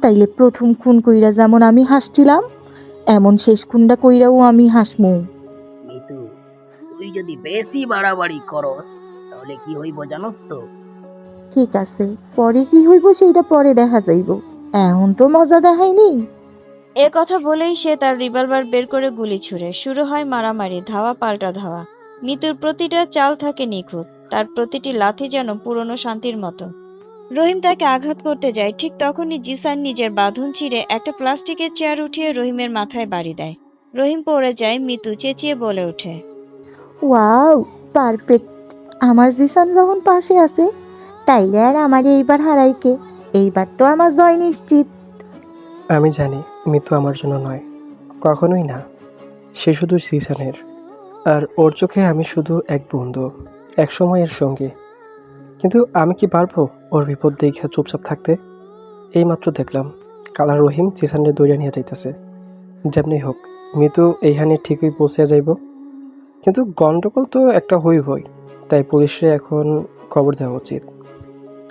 তাইলে প্রথম খুন কইরা যেমন আমি হাসছিলাম, এমন শেষ খুনটা কইরাও আমি হাসমু। মিতু, তুই যদি বেশি বাড়াবাড়ি করস, তাহলে কি হইব জানোস তো? ঠিক আছে, পরে কি হইব সেইটা পরে দেখা যাইব। এখন তো মজা দেখাইনি। এ কথা বলেই সে তার রিভলভার বের করে গুলি ছুড়ে। শুরু হয় মারামারি, ধাওয়া পাল্টা ধাওয়া। মিতুর প্রতিটা চাল থাকে নিখুঁত, তার প্রতিটি লাথি যেন পুরনো শান্তির মতো। রহিম তাকে আঘাত করতে যায়, ঠিক তখনই জিসান নিজের বাঁধন ছিঁড়ে একটা প্লাস্টিকের চেয়ার উঠিয়ে রহিমের মাথায় বাড়ি দেয়। রহিম পড়ে যায়। মিতু চেঁচিয়ে বলে ওঠে, ওয়াও, পারফেক্ট। আমার জিসান যখন পাশে আছে, তাইলে আর আমার এইবার হারাইকে। এইবার তো আমার জয় নিশ্চিত। আমি জানি মিতু আমার জন্য নয়, কখনোই না। সে শুধু জিসানের, আর ওর চোখে আমি শুধু এক বন্ধু, এক সময়ের সঙ্গী। কিন্তু আমি কি পারবো ওর বিপদ দেখে চুপচাপ থাকতে? এইমাত্র দেখলাম কালা রহিম জিসানের দৌড়ে নিয়ে যাইতেছে। যেমনি হোক মিতু এইখানে ঠিকই পৌঁছে যাইব, কিন্তু গন্ডগোল তো একটা হইবই। তাই পুলিশে এখন খবর দেওয়া উচিত।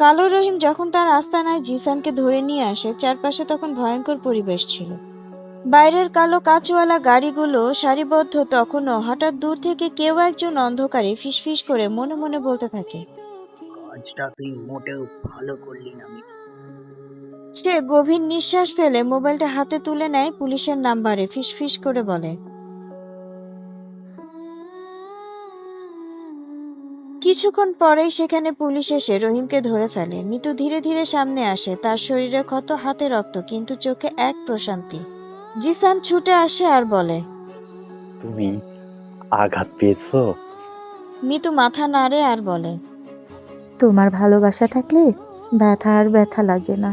কালো রহিম যখন তার আস্তানায় জিসানকে ধরে নিয়ে আসে, চারপাশে তখন ভয়ঙ্কর পরিবেশ ছিল। বাইরের কালো কাঁচওয়ালা গাড়িগুলো সারিবদ্ধ। তখনও হঠাৎ দূর থেকে কেউ একজন অন্ধকারে ফিসফিস করে মনে মনে বলতে থাকে, কাজটা তুই মোটেও ভালো করলি না মিতু। সে গভীর নিঃশ্বাস ফেলে মোবাইলটা হাতে তুলে নেয়। পুলিশের নাম্বারে ফিসফিস করে বলে, কিছুক্ষণ পরেই সেখানে পুলিশ এসে রহিমকে ধরে ফেলে। মিতু ধীরে ধীরে সামনে আসে। তার শরীরে ক্ষত, হাতে রক্ত, কিন্তু চোখে এক প্রশান্তি। জিসান ছুটে আসে আর বলে। তুমি আঘাত পেয়েছো? মিতু মাথা নাড়ে আর বলে। তোমার ভালোবাসা থাকলে ব্যথা আর ব্যথা লাগে না।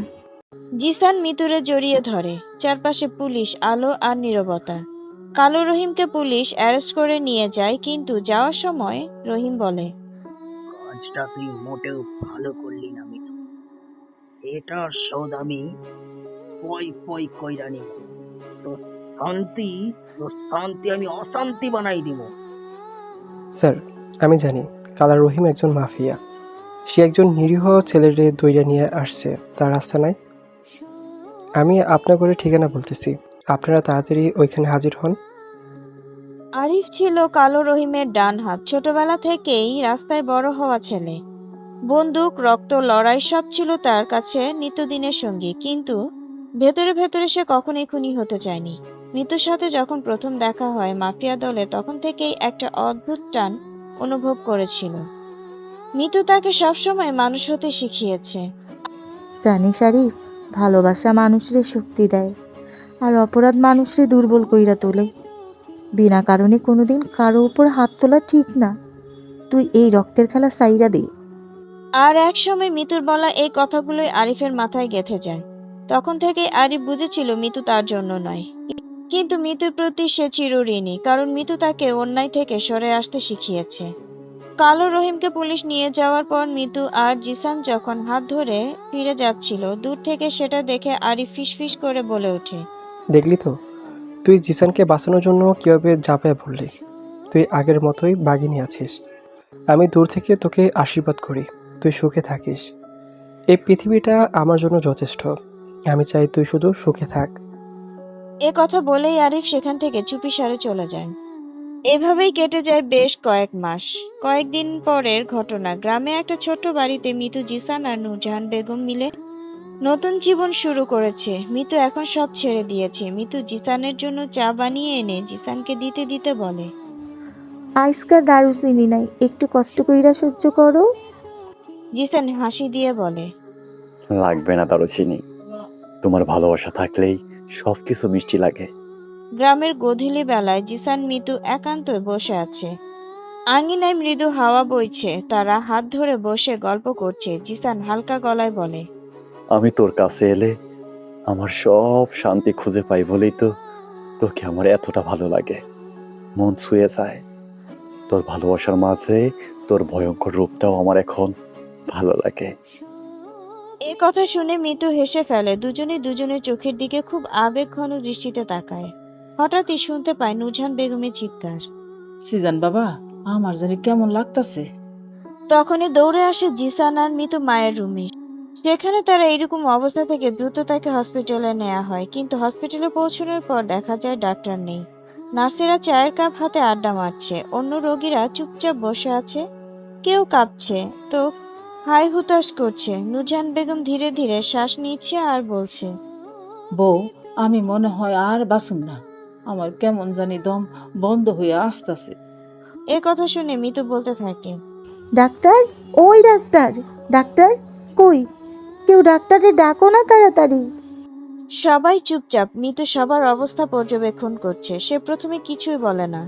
জিসান মিতুরে জড়িয়ে ধরে। চারপাশে পুলিশ, আলো আর নীরবতা। কালো রহিমকে পুলিশ অ্যারেস্ট করে নিয়ে যায়, কিন্তু যাওয়ার সময় রহিম বলে, কাজটা তুই মোটেও ভালো করলি না মিতু। এটার শোধ আমি পই পই কইরা নিব। তো শান্তি তো শান্তি আমি অশান্তি বানাই দিব। স্যার, আমি জানি কালা রহিম একজন মাফিয়া। সে একজন নিরীহ ছেলেরে দইরা নিয়ে আসছে তার রাস্তা নাই। আমি আপনার করে ঠিকানা বলতেছি, আপনারা তাড়াতাড়ি ওইখানে হাজির হন। আরিফ ছিল কালো রহিমের ডান হাত। ছোটবেলা থেকেই রাস্তায় বড় হওয়া ছেলে। বন্দুক, রক্ত, লড়াই সব ছিল তার কাছে নিত্যদিনের সঙ্গী, কিন্তু ভেতরে ভেতরে সে কখনোই খুনি হতে চায়নি। মিতুর সাথে যখন প্রথম দেখা হয় মাফিয়া দলে, তখন থেকেই একটা অদ্ভুত টান অনুভব করেছিল। মিতু তাকে সবসময় মানুষ হতে শিখিয়েছে। জানিস আরিফ, ভালোবাসা মানুষরে শক্তি দেয় আর অপরাধ মানুষরে দুর্বল কইরা তোলে। বিনা কারণে কোনোদিন কারো উপর হাত তোলা ঠিক না। তুই এই রক্তের খেলা সাইরা দে। আর এক সময় মিতুর বলা এই কথাগুলোই আরিফের মাথায় গেঁথে যায়। তখন থেকে আরিফ বুঝেছিল মিতু তার জন্য নয়, কিন্তু মিতুর প্রতি সে চিরঋণী, কারণ মিতু তাকে অন্যায় থেকে সরে আসতে শিখিয়েছে। কালো রহিমকে পুলিশ নিয়ে যাওয়ার পর মিতু আর জিসান যখন হাত ধরে ফিরে যাচ্ছিল, দূর থেকে সেটা দেখে আরিফ ফিসফিস করে বলে ওঠে, দেখলি তো, তুই জিসানকে বাঁচানোর জন্য কীভাবে ঝাঁপায় পড়লি। তুই আগের মতোই বাঘিনী আছিস। আমি দূর থেকে তোকে আশীর্বাদ করি, তুই সুখে থাকিস। এই পৃথিবীটা আমার জন্য যথেষ্ট। আমি চাই তুই শুধু সুখে থাক। এ কথা বলেই আরিফ সেখান থেকে চুপিসারে চলে যায়। এভাবেই কেটে যায় বেশ কয়েক মাস। কয়েকদিন পরের ঘটনা, গ্রামে একটা ছোট্ট বাড়িতে মিতু, জিসান আর নূরজাহান বেগম মিলে নতুন জীবন শুরু করেছে। মিতু এখন সব ছেড়ে দিয়েছে। মিতু জিসানের জন্য চা বানিয়ে এনে জিসানকে দিতে দিতে বলে, আইসকা দারু চিনি নাই, একটু কষ্ট কইরা সহ্য করো। জিসান হাসি দিয়ে বলে, লাগবে না দারুচিনি, তোমার ভালোবাসা থাকলেই সবকিছু মিষ্টি লাগে। গ্রামের গোধূলি বেলায় জিসান মিতু একান্তই বসে আছে। আঙিনায় মৃদু হাওয়া বইছে, তারা হাত ধরে বসে গল্প করছে। জিসান হালকা গলায় বলে, আমি তোর কাছে এলে আমার সব শান্তি খুঁজে পাই বলেই তো তোকে আমার এতটা ভালো লাগে। মন ছুঁয়ে যায়। তোর ভালোবাসার মাঝে তোর ভয়ঙ্কর রূপটাও আমার এখন ভালো লাগে। এ কথা শুনে মিতু হেসে ফেলে। দুজনে দুজনের চোখের দিকে খুব আবেগঘন দৃষ্টিতে তাকায়। হঠাৎই শুনতে পায় নূরজাহান বেগমের চিৎকার। সিজান বাবা, আমার জানি কেমন লাগতাছে। তখনই দৌড়ে আসে জিসান আর মিতু মায়ের রুমে। সেখানে তারা এরকম অবস্থা থেকে দ্রুত তাকে হসপিটালে নেওয়া হয়, কিন্তু হসপিটালে পৌঁছানোর পর দেখা যায় ডাক্তার নেই। নার্সেরা চায়ের কাপ হাতে আড্ডা মারছে, অন্য রোগীরা চুপচাপ বসে আছে। কেউ কাঁপছে তো হাই হুতাশ করছে। নূরজাহান বেগম ধীরে ধীরে শ্বাস নিচ্ছে আর বলছে, বউ, আমি মনে হয় আর বাঁচুম না। আমার কেমন জানি দম বন্ধ হয়ে আসতেছে। এ কথা শুনে মিতু বলতে থাকে, ডাক্তার, ওই ডাক্তার, ডাক্তার কই? কেউ ডাক্তারে ডাকো না তাড়াতাড়ি। সবাই চুপচাপ। মিতু সবার অবস্থা পর্যবেক্ষণ করছে। সে প্রথমে কিছুই বলে না।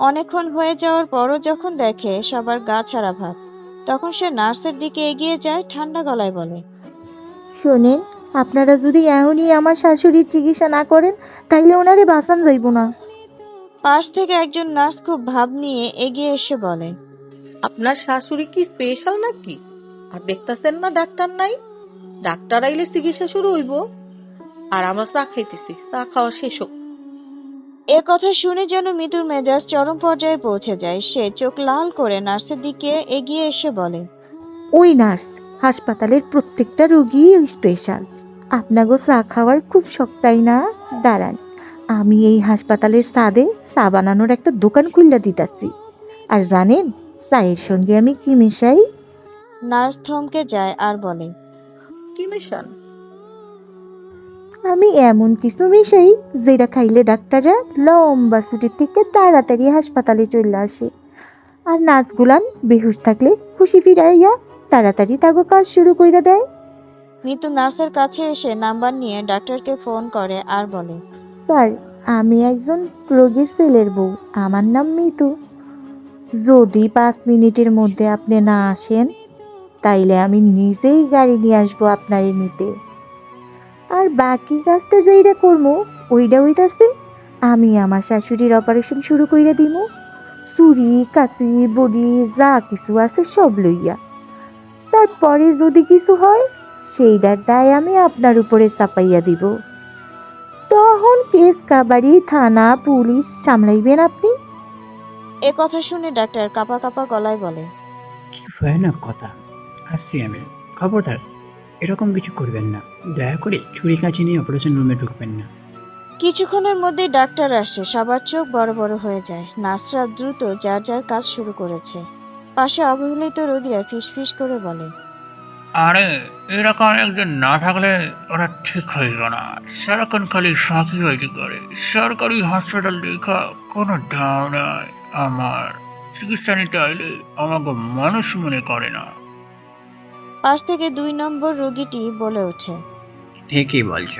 অনেকক্ষণ হয়ে যাওয়ার পরও যখন দেখে সবার গা ছাড়া ভাব, তখন সে নার্সের দিকে এগিয়ে যায়, ঠান্ডা গলায় বলে, শোনেন, আপনারা যদি এখনই আমার শাশুড়ির চিকিৎসা না করেন তাইলে ওনারে বাঁচান যাইব না। পাশ থেকে একজন নার্স খুব ভাব নিয়ে এগিয়ে এসে বলে, আপনার শাশুড়ি কি স্পেশাল নাকি? আর দেখতেছেন না ডাক্তার নাই? ডাক্তার আইলে চিকিৎসা শুরু হইব। আর আমরা চা খাইতেছি, চা খাওয়া শেষ হোক। এ কথা শুনে যেন মিতুর মেজাজ চরম পর্যায়ে পৌঁছে যায়। সে চোখ লাল করে নার্সের দিকে এগিয়ে এসে বলে, ওই নার্স, হাসপাতালের প্রত্যেকটা রোগী স্পেশাল। আপনাগো চা খাওয়ার খুব শখ, তাই না? দাঁড়ান, আমি এই হাসপাতালের ছাদে চা বানানোর একটা দোকান খুললা দিতাছি। আর জানেন চায়ের সঙ্গে আমি কি মেশাই? নার্স থমকে যায় আর বলে, কি মিশান? আমি এমন কিছু মিশাই যেটা খাইলে ডাক্তাররা লম্বা ছুটির থেকে তাড়াতাড়ি হাসপাতালে চলে আসে, আর নার্সগুলান বেহুশ থাকলে খুশি ফিরাইয়া তাড়াতাড়ি তাগো কাজ শুরু কইরা দেয়। মিতু নার্সের কাছে এসে নাম্বার নিয়ে ডাক্তারকে ফোন করে আর বলে, নমস্কার, আমি একজন রোগীর ছেলের বউ। আমার নাম মিতু। যদি 5 মিনিটের মধ্যে আপনি না আসেন তাইলে আমি নিজেই গাড়ি নিয়ে আসবো আপনারে নিতে। আর বাকি কাজটা যেইটা করবো ওইটা হইতাছে আমি আমার শাশুড়ির অপারেশন শুরু কইরা দিমু। ছুরি কাঁচি বড়ি যা কিছু আছে সব লইয়া। তারপরে যদি কিছু হয় সেইটার দায় আমি আপনার উপরে চাপাইয়া দিব। তখন কেস কাবাড়ি থানা পুলিশ সামলাইবেন আপনি। এ কথা শুনে ডাক্তার কাঁপা কাঁপা গলায় বলে, কি ভয়ানক কথা। আসছি আমি। খবরদার এরকম কিছু করবেন না। দয়া করে ছুরি কাঁচি নিয়ে অপারেশন রুমে ঢুকবেন না। কিছুক্ষণের মধ্যেই ডাক্তার আসে। সবার চোখ বড় বড় হয়ে যায়। নার্সরা দ্রুত যার যার কাজ শুরু করেছে। পাশে অবহেলিত রোগীরা ফিসফিস করে বলে, আরে এরকম একজন না থাকলে ওরা ঠিক হইল না। সারাক্ষণ খালি সাকিবাজি করে। সরকারি হাসপাতাল দেখা কোনো দাও নাই আমার। চিকিৎসা নিতে আইলে আমাকে মানুষ মনে করে না। পাশ থেকে 2 নম্বর রোগীটি বলে ওঠে, ঠিকই বলছ।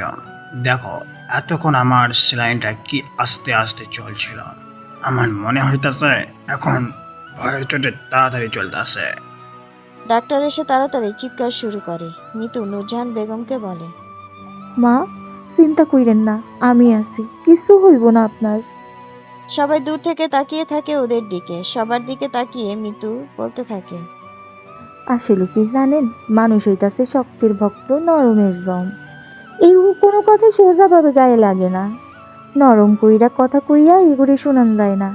দেখো এতক্ষণ আমার স্যালাইনটা কি আস্তে আস্তে চলছিল। আমার মনে হইতাছে এখন ভয়ের চোটে তাড়াতাড়ি চলতেছে। ডাক্তার এসে তাড়াতাড়ি চিৎকার শুরু করে। মিতু নূরজাহান বেগমকে বলে, মা, চিন্তা কইরেন না, আমি আছি, কিছু হইব না আপনার। সবাই দূর থেকে তাকিয়ে থাকে ওদের দিকে। সবার দিকে তাকিয়ে মিতু বলতে থাকে, আসলে কি জানেন, মানুষ হইতাছে শক্তির ভক্ত, নরমের জম। এই কোনো কথা সোজাভাবে গায়ে লাগে না। নরম কইরা কথা কইয়া এগুলি শোনান যায় না।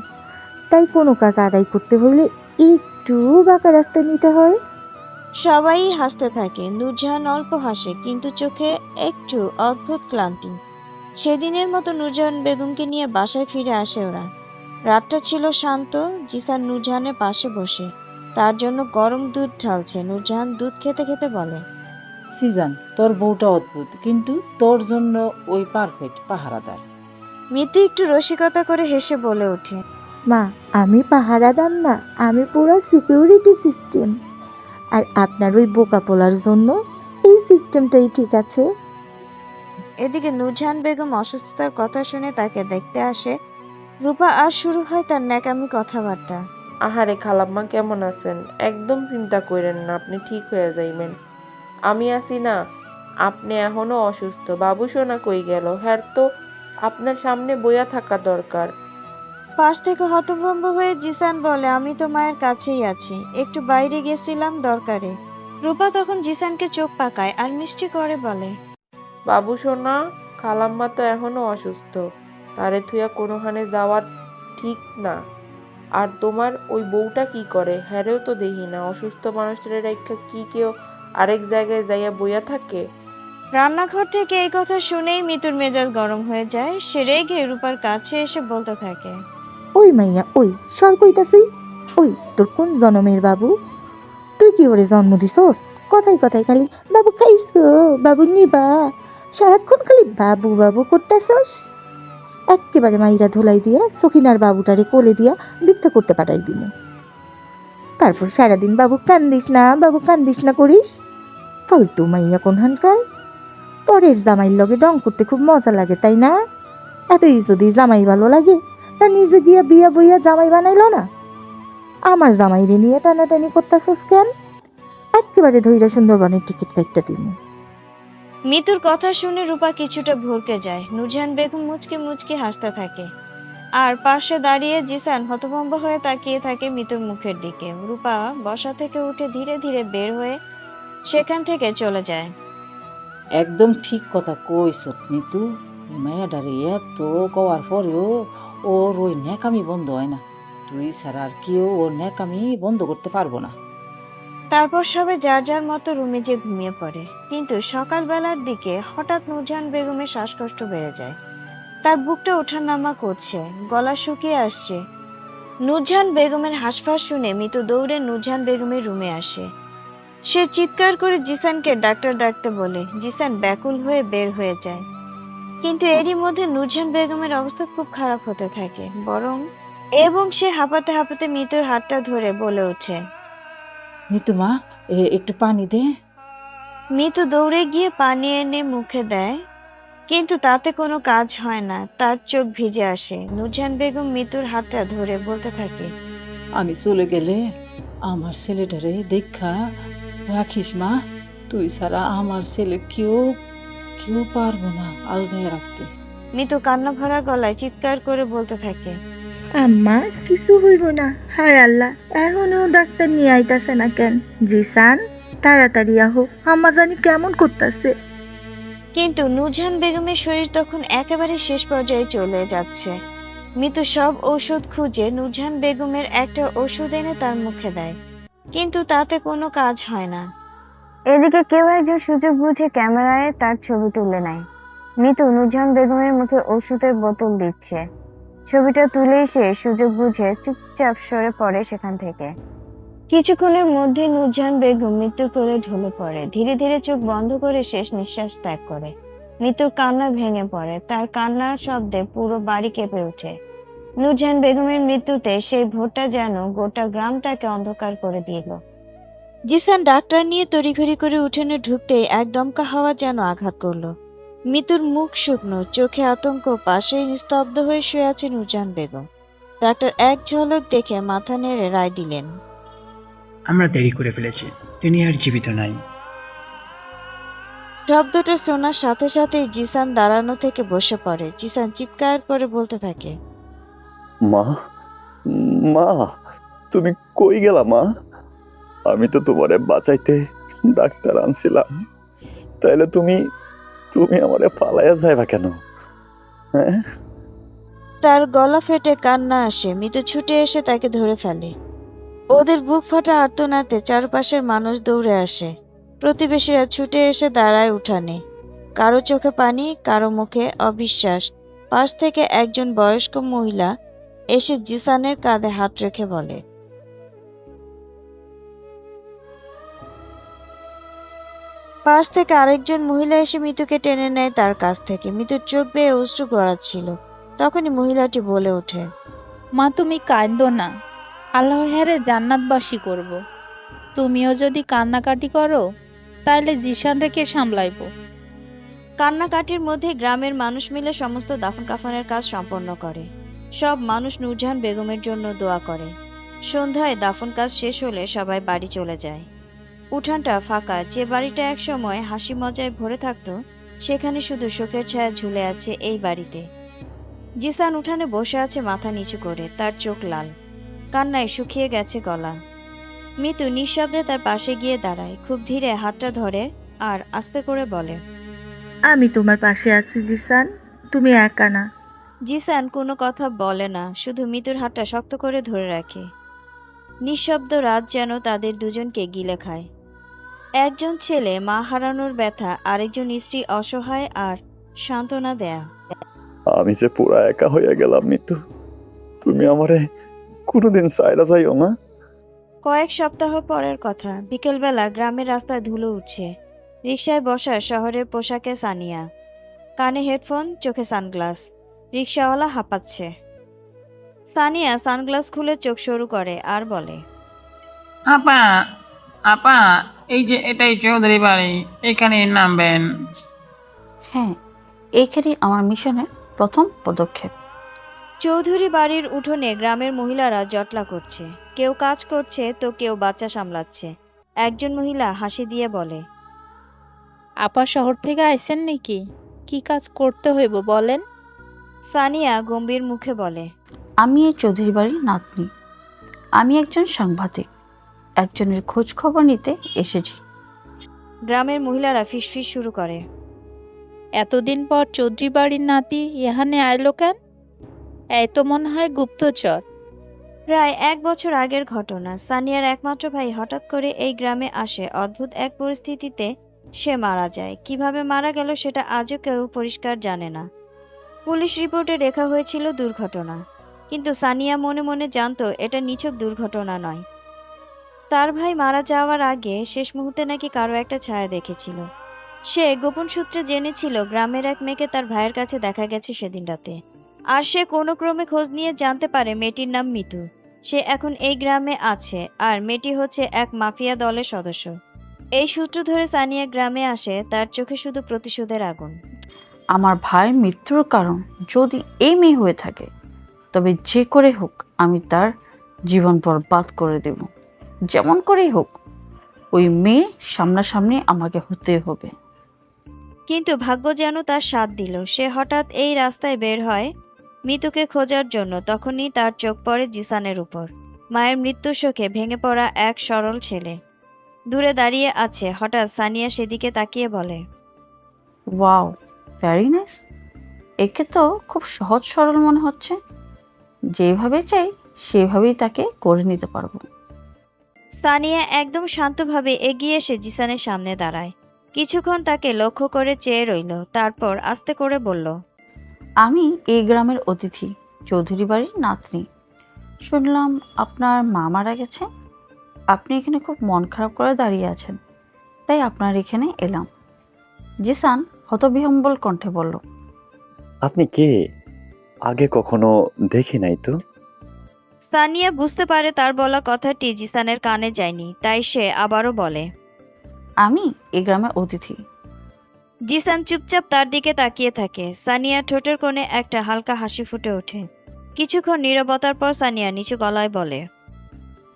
তাই কোনো কাজ আদায় করতে হইলে একটু বাঁকা রাস্তা নিতে হয়। সবাই হাসতে থাকে। নূরজাহান অল্প হাসে, কিন্তু চোখে একটু অদ্ভুত ক্লান্তি। সেদিনের মতো নূরজাহান বেগমকে নিয়ে বাসায় ফিরে আসে ওরা। রাতটা ছিল শান্ত। জিসান নূরজাহানের পাশে বসে তার জন্য গরম দুধ ঢালছে। নূরজাহান দুধ খেতে খেতে বলে, সিজান, তোর বউটা অদ্ভুত, কিন্তু তোর জন্য ওই পারফেক্ট পাহারাদার। মিতু একটু রসিকতা করে হেসে বলে ওঠে, মা, আমি পাহারাদার না, আমি পুরো সিকিউরিটি সিস্টেম। আর আপনার ওই বোকা পোলার জন্য এই সিস্টেমটাই ঠিক আছে। এদিকে নূরজাহান বেগম অসুস্থতার কথা শুনে তাকে দেখতে আসে রূপা। আর শুরু হয় তার ন্যাকামি কথাবার্তা। আহারে খালাম্মা, কেমন আছেন? একদম চিন্তা কইরেন না, আপনি ঠিক হয়ে যাইবেন। আমি আছি না। আপনি এখনো অসুস্থ। বাবু সোনা কই গেল? হ্যাঁ, তো আপনার সামনে বইয়া থাকা দরকার। পাশ থেকে হতভম্ব হয়ে জিসান বলে, আমি তো মায়ের কাছেই আছি, একটু বাইরে গেছিলাম দরকারে। রূপা তখন জিসানকে চোখ পাকায় আর মিষ্টি করে বলে, বাবু সোনা, খালাম্মা তো এখনো অসুস্থ। তারে থুয়া কোনোখানে যাওয়া ঠিক না। আর তোমার ওই বউটা কি করে? হ্যারেও তো দেখি না। অসুস্থ মানুষটারে রেখা কি কেউ আরেক জায়গায় যাইয়া বইয়া থাকে? রান্নাঘর থেকে এই কথা শুনেই মিতুর মেজাজ গরম হয়ে যায়। সে রেগে রূপার কাছে এসে বলতে থাকে, ওই মাইয়া, ওই সর কইতাছি। ওই তোর কোন জনমের বাবু? তুই কি ওরে জন্ম দিছস? কথায় কথায় খালি বাবু খাইছো, বাবু নিবা, সারাক্ষণ খালি বাবু বাবু করতেছস। একেবারে মাইরা ধুলাই দিয়া সখিনার বাবুটারে কোলে দিয়া ভিক্ষা করতে পাঠাই দিল। তারপর সারাদিন বাবু কান্দিস না, বাবু কান্দিস না করিস। ফালতু মাইয়া কোনখানকার। পরের জামাইর লগে ডং করতে খুব মজা লাগে, তাই না? এতই যদি জামাই ভালো লাগে তা নিজে গিয়া বিয়া বইয়া জামাই বানাইলো না। আমার জামাইরে নিয়ে টানাটানি করতেছস কেন? একেবারে ধইরা সুন্দরবনের টিকিট কাটতে দিন। মিতুর কথা শুনে রূপা কিছুটা ভরকে যায়। নূরজাহান বেগম মুচকি মুচকি হাসতে থাকে। আর পাশে দাঁড়িয়ে জিসান হতভম্ব হয়ে তাকিয়ে থাকে মিতুর মুখের দিকে। রূপা বসা থেকে উঠে ধীরে ধীরে বের হয়ে সেখান থেকে চলে যায়। একদম ঠিক কথা কইছ মিতু। মায়াডারে এত কওয়ার পরেও ওর ওই ন্যাকামি বন্ধ হয় না। তুই ছাড়া আর কেউ ওর ন্যাকামি বন্ধ করতে পারবো না। তারপর সবাই যার যার মতো রুমে যেয়ে ঘুমিয়ে পড়ে। কিন্তু সকালবেলার দিকে হঠাৎ নূরজাহান বেগমের শ্বাসকষ্ট বেড়ে যায়। তার বুকটা ওঠানামা করছে, গলা শুকিয়ে আসছে। নূরজাহান বেগমের হাঁসফাঁস শুনে মিতু দৌড়ে নূরজাহান বেগমের রুমে আসে। সে চিৎকার করে জিসানকে ডাক্তার ডাকতে বলে। জিসান ব্যাকুল হয়ে বের হয়ে যায়। কিন্তু এরই মধ্যে নূরজাহান বেগমের অবস্থা খুব খারাপ হতে থাকে এবং সে হাঁপাতে হাঁপাতে মিতুর হাতটা ধরে বলে ওঠে, মিতু মা, একটু পানি দে। মিতু দৌড়ে গিয়ে পানি এনে মুখে দেয়। কিন্তু তাতে কোনো কাজ হয় না, তার চোখ ভিজে আসে। নূরজাহান বেগম মিতুর হাতটা ধরে বলতে থাকে, আমি চলে গেলে আমার ছেলেটারে দেখা রাখিস মা। তুই ছাড়া আমার ছেলে কেউ কেউ পারবো না আলগায় রাখতে। মিতু কান্না ভরা গলায় চিৎকার করে বলতে থাকে, আম্মা কিছু হইব না, হায় আল্লাহ, এখনো ডাক্তার নিয়ে আইতাছে না কেন? জিসান, তাড়াতাড়ি আহো, আম্মা জানি কেমন করতেছে। কিন্তু নূরজাহান বেগমের শরীর তখন একেবারে শেষ পর্যায়ে চলে যাচ্ছে। মিতু সব ঔষধ খুঁজে নূরজাহান বেগমের একটা ওষুধ এনে তার মুখে দেয়, কিন্তু তাতে কোনো কাজ হয় না। এদিকে কেউ একজন সুযোগ বুঝে ক্যামেরায় তার ছবি তুলে নেয়। মিতু নূরজাহান বেগমের মুখে ওষুধের বোতল দিচ্ছে। ছবিটা তুলেই সে সুযোগ বুঝে চুপচাপ সরে পড়ে সেখান থেকে। কিছুক্ষণের মধ্যে নূরজাহান বেগম মৃত্যুর কোলে ঢলে পড়ে, ধীরে ধীরে চোখ বন্ধ করে শেষ নিঃশ্বাস ত্যাগ করে। মৃত্যুর কান্না ভেঙে পড়ে, তার কান্নার শব্দে পুরো বাড়ি কেঁপে ওঠে। নূরজাহান বেগমের মৃত্যুতে সেই ভোরটা যেন গোটা গ্রামটাকে অন্ধকার করে দিল। জিসান ডাক্তার নিয়ে তড়িঘড়ি করে উঠোনে ঢুকতেই এক দমকা হাওয়া যেন আঘাত করলো। মিতুর মুখ শুকনো, চোখে আতঙ্ক, পাশেই নিস্তব্ধ হয়ে শুয়ে আছে নূরজাহান বেগম। ডাক্তার এক ঝলক দেখে মাথা নেড়ে রায় দিলেন, আমরা দেরি করে ফেলেছি, তিনি আর জীবিত নাই। শব্দটা শোনার সাথে সাথেই জিসান দাঁড়ানো থেকে বসে পড়ে। জিসান চিৎকার করে বলতে থাকে, মা, মা, তুমি কই গেলা মা? আমি তো তোমারে বাঁচাইতে ডাক্তার আনছিলাম, তাইলে তুমি তুমি আমারে পালাইয়া যাইবা কেন? হ্যাঁ? তার গলা ফেটে কান্না আসে। মিতু ছুটে এসে তাকে ধরে ফেলে। ওদের বুক ফাটা আর্তনাদে চারপাশের মানুষ দৌড়ে আসে। প্রতিবেশীরা ছুটে এসে দাঁড়ায় উঠানে। কারো চোখে পানি, কারো মুখে অবিশ্বাস। পাশ থেকে একজন বয়স্ক মহিলা এসে জিসানের কাঁধে হাত রেখে বলে, পাশ থেকে আরেকজন মহিলা এসে মিতুকে টেনে নেয় তার কাছ থেকে। মিতুর চোখ বেয়ে অশ্রু গড়াচ্ছিল। তখনই মহিলাটি বলে ওঠে, মা তুমি কাঁদো না, আল্লাহ হেরে জান্নাতবাসী করব। তুমিও যদি কান্নাকাটি করো তাইলে জিসান রেখে সামলাইব। কান্নাকাটির মধ্যে গ্রামের মানুষ মিলে সমস্ত দাফন কাফনের কাজ সম্পন্ন করে। সব মানুষ নূরজাহান বেগমের জন্য দোয়া করে। সন্ধ্যায় দাফন কাজ শেষ হলে সবাই বাড়ি চলে যায়। উঠানটা ফাঁকা। যে বাড়িটা একসময় হাসি মজায় ভরে থাকতো, সেখানে শুধু শোকের ছায়া ঝুলে আছে এই বাড়িতে। জিসান উঠানে বসে আছে মাথা নিচু করে, তার চোখ লাল, কান্নায় শুকিয়ে গেছে গলা। মিতু নিঃশব্দে তার পাশে গিয়ে দাঁড়ায়, খুব ধীরে হাতটা ধরে আর আস্তে করে বলে, আমি তোমার পাশে আছি জিসান, তুমি একা না। জিসান কোনো কথা বলে না, শুধু মিতুর হাতটা শক্ত করে ধরে রাখে। নিঃশব্দ রাত যেন তাদের দুজনকে গিলে খায়। একজন ছেলে মা হারানোর ব্যথা, আরেকজন স্ত্রী অসহায় আর সান্ত্বনা দেয়া। আমি যে পুরা একা হইয়া গেলাম মিতু, তুমি আমারে কোনোদিন সাইরা যাইও না। কয়েক সপ্তাহ পরের কথা। বিকেলবেলা গ্রামের রাস্তায় ধুলো উঠছে। রিকশায় বসা শহরের পোশাকে সানিয়া, কানে হেডফোন, চোখে সানগ্লাস। রিকশাওয়ালা হাঁপাচ্ছে। সানিয়া সানগ্লাস খুলে চোখ সরু করে আর বলে, আপা, আপা, এই যে এটাই চৌধুরী বাড়ি, এখানে নামবেন। হ্যাঁ, এইখানেই আমার মিশনের প্রথম পদক্ষেপ। চৌধুরী বাড়ির উঠোনে গ্রামের মহিলারা জটলা করছে। কেউ কাজ করছে তো কেউ বাচ্চা সামলাচ্ছে। একজন মহিলা হাসি দিয়ে বলে, আপা শহর থেকে আইছেন নাকি? কি কাজ করতে হইব বলেন? সানিয়া গম্ভীর মুখে বলে, আমি এই চৌধুরী বাড়ির নাতনি। আমি একজন সাংবাদিক, একজনের খোঁজ খবর নিতে এসেছি। গ্রামের মহিলারা ফিসফিস শুরু করে, এতদিন পর চৌধুরী বাড়ির নাতি এখানে আইলো কেন? এই তো মনে হয় গুপ্তচর। প্রায় 1 বছর আগের ঘটনা। সানিয়ার একমাত্র ভাই হঠাৎ করে এই গ্রামে আসে। অদ্ভুত এক পরিস্থিতিতে সে মারা যায়। কিভাবে মারা গেল সেটা আজও কেউ পরিষ্কার জানে না। পুলিশ রিপোর্টে লেখা হয়েছিল দুর্ঘটনা, কিন্তু সানিয়া মনে মনে জানতো এটা নিছক দুর্ঘটনা নয়। তার ভাই মারা যাওয়ার আগে শেষ মুহূর্তে নাকি কারো একটা ছায়া দেখেছিল। সে গোপন সূত্রে জেনেছিল গ্রামের এক মেয়েকে তার ভাইয়ের কাছে দেখা গেছে সেদিন রাতে। আর সে কোনো ক্রমে খোঁজ নিয়ে জানতে পারে মেয়েটির নাম মিতু। সে এখন এই গ্রামে আছে, আর মেয়েটি হচ্ছে এক মাফিয়া দলের সদস্য। এই সূত্র ধরে সানিয়া গ্রামে আসে। তার চোখে শুধু প্রতিশোধের আগুন। আমার ভাইয়ের মৃত্যুর কারণ যদি এই মেয়ে হয়ে থাকে, তবে যে করে হোক আমি তার জীবন বরবাদ করে দেব। যেমন করেই হোক ওই মেয়ের সামনাসামনি আমাকে হতে হবে। কিন্তু ভাগ্য যেন তার সাথ দিল। সে হঠাৎ এই রাস্তায় বের হয় মিতুকে খোঁজার জন্য। তখনই তার চোখ পড়ে জিসানের উপর। মায়ের মৃত্যু শোকে ভেঙে পড়া এক সরল ছেলে দূরে দাঁড়িয়ে আছে। হঠাৎ সানিয়া সেদিকে তাকিয়ে বলে, ওয়াও, ভেরি নাইস। একে তো খুব সহজ সরল মনে হচ্ছে। যেভাবে চাই সেভাবেই তাকে করে নিতে পারবো। সানিয়া একদম শান্তভাবে এগিয়ে এসে জিসানের সামনে দাঁড়ায়। কিছুক্ষণ তাকে লক্ষ্য করে চেয়ে রইল, তারপর আস্তে করে বলল, আমি এই গ্রামের অতিথি, চৌধুরী বাড়ির নাতনি। শুনলাম আপনার মা মারা গেছে। আপনি এখানে খুব মন খারাপ করে দাঁড়িয়ে আছেন, তাই আপনার এখানে এলাম। জিসান হতবিহ্বল কণ্ঠে বলল, আপনি কে? আগে কখনো দেখি নাই তো। সানিয়া বুঝতে পারে তার বলা কথাটি জিসানের কানে যায়নি, তাই সে আবারও বলে, আমি এই গ্রামের অতিথি। জিসান চুপচাপ তার দিকে তাকিয়ে থাকে। সানিয়া ঠোঁটের কোণে একটা হালকা হাসি ফুটে ওঠে। কিছুক্ষণ নীরবতার পর সানিয়া নিচু গলায় বলে,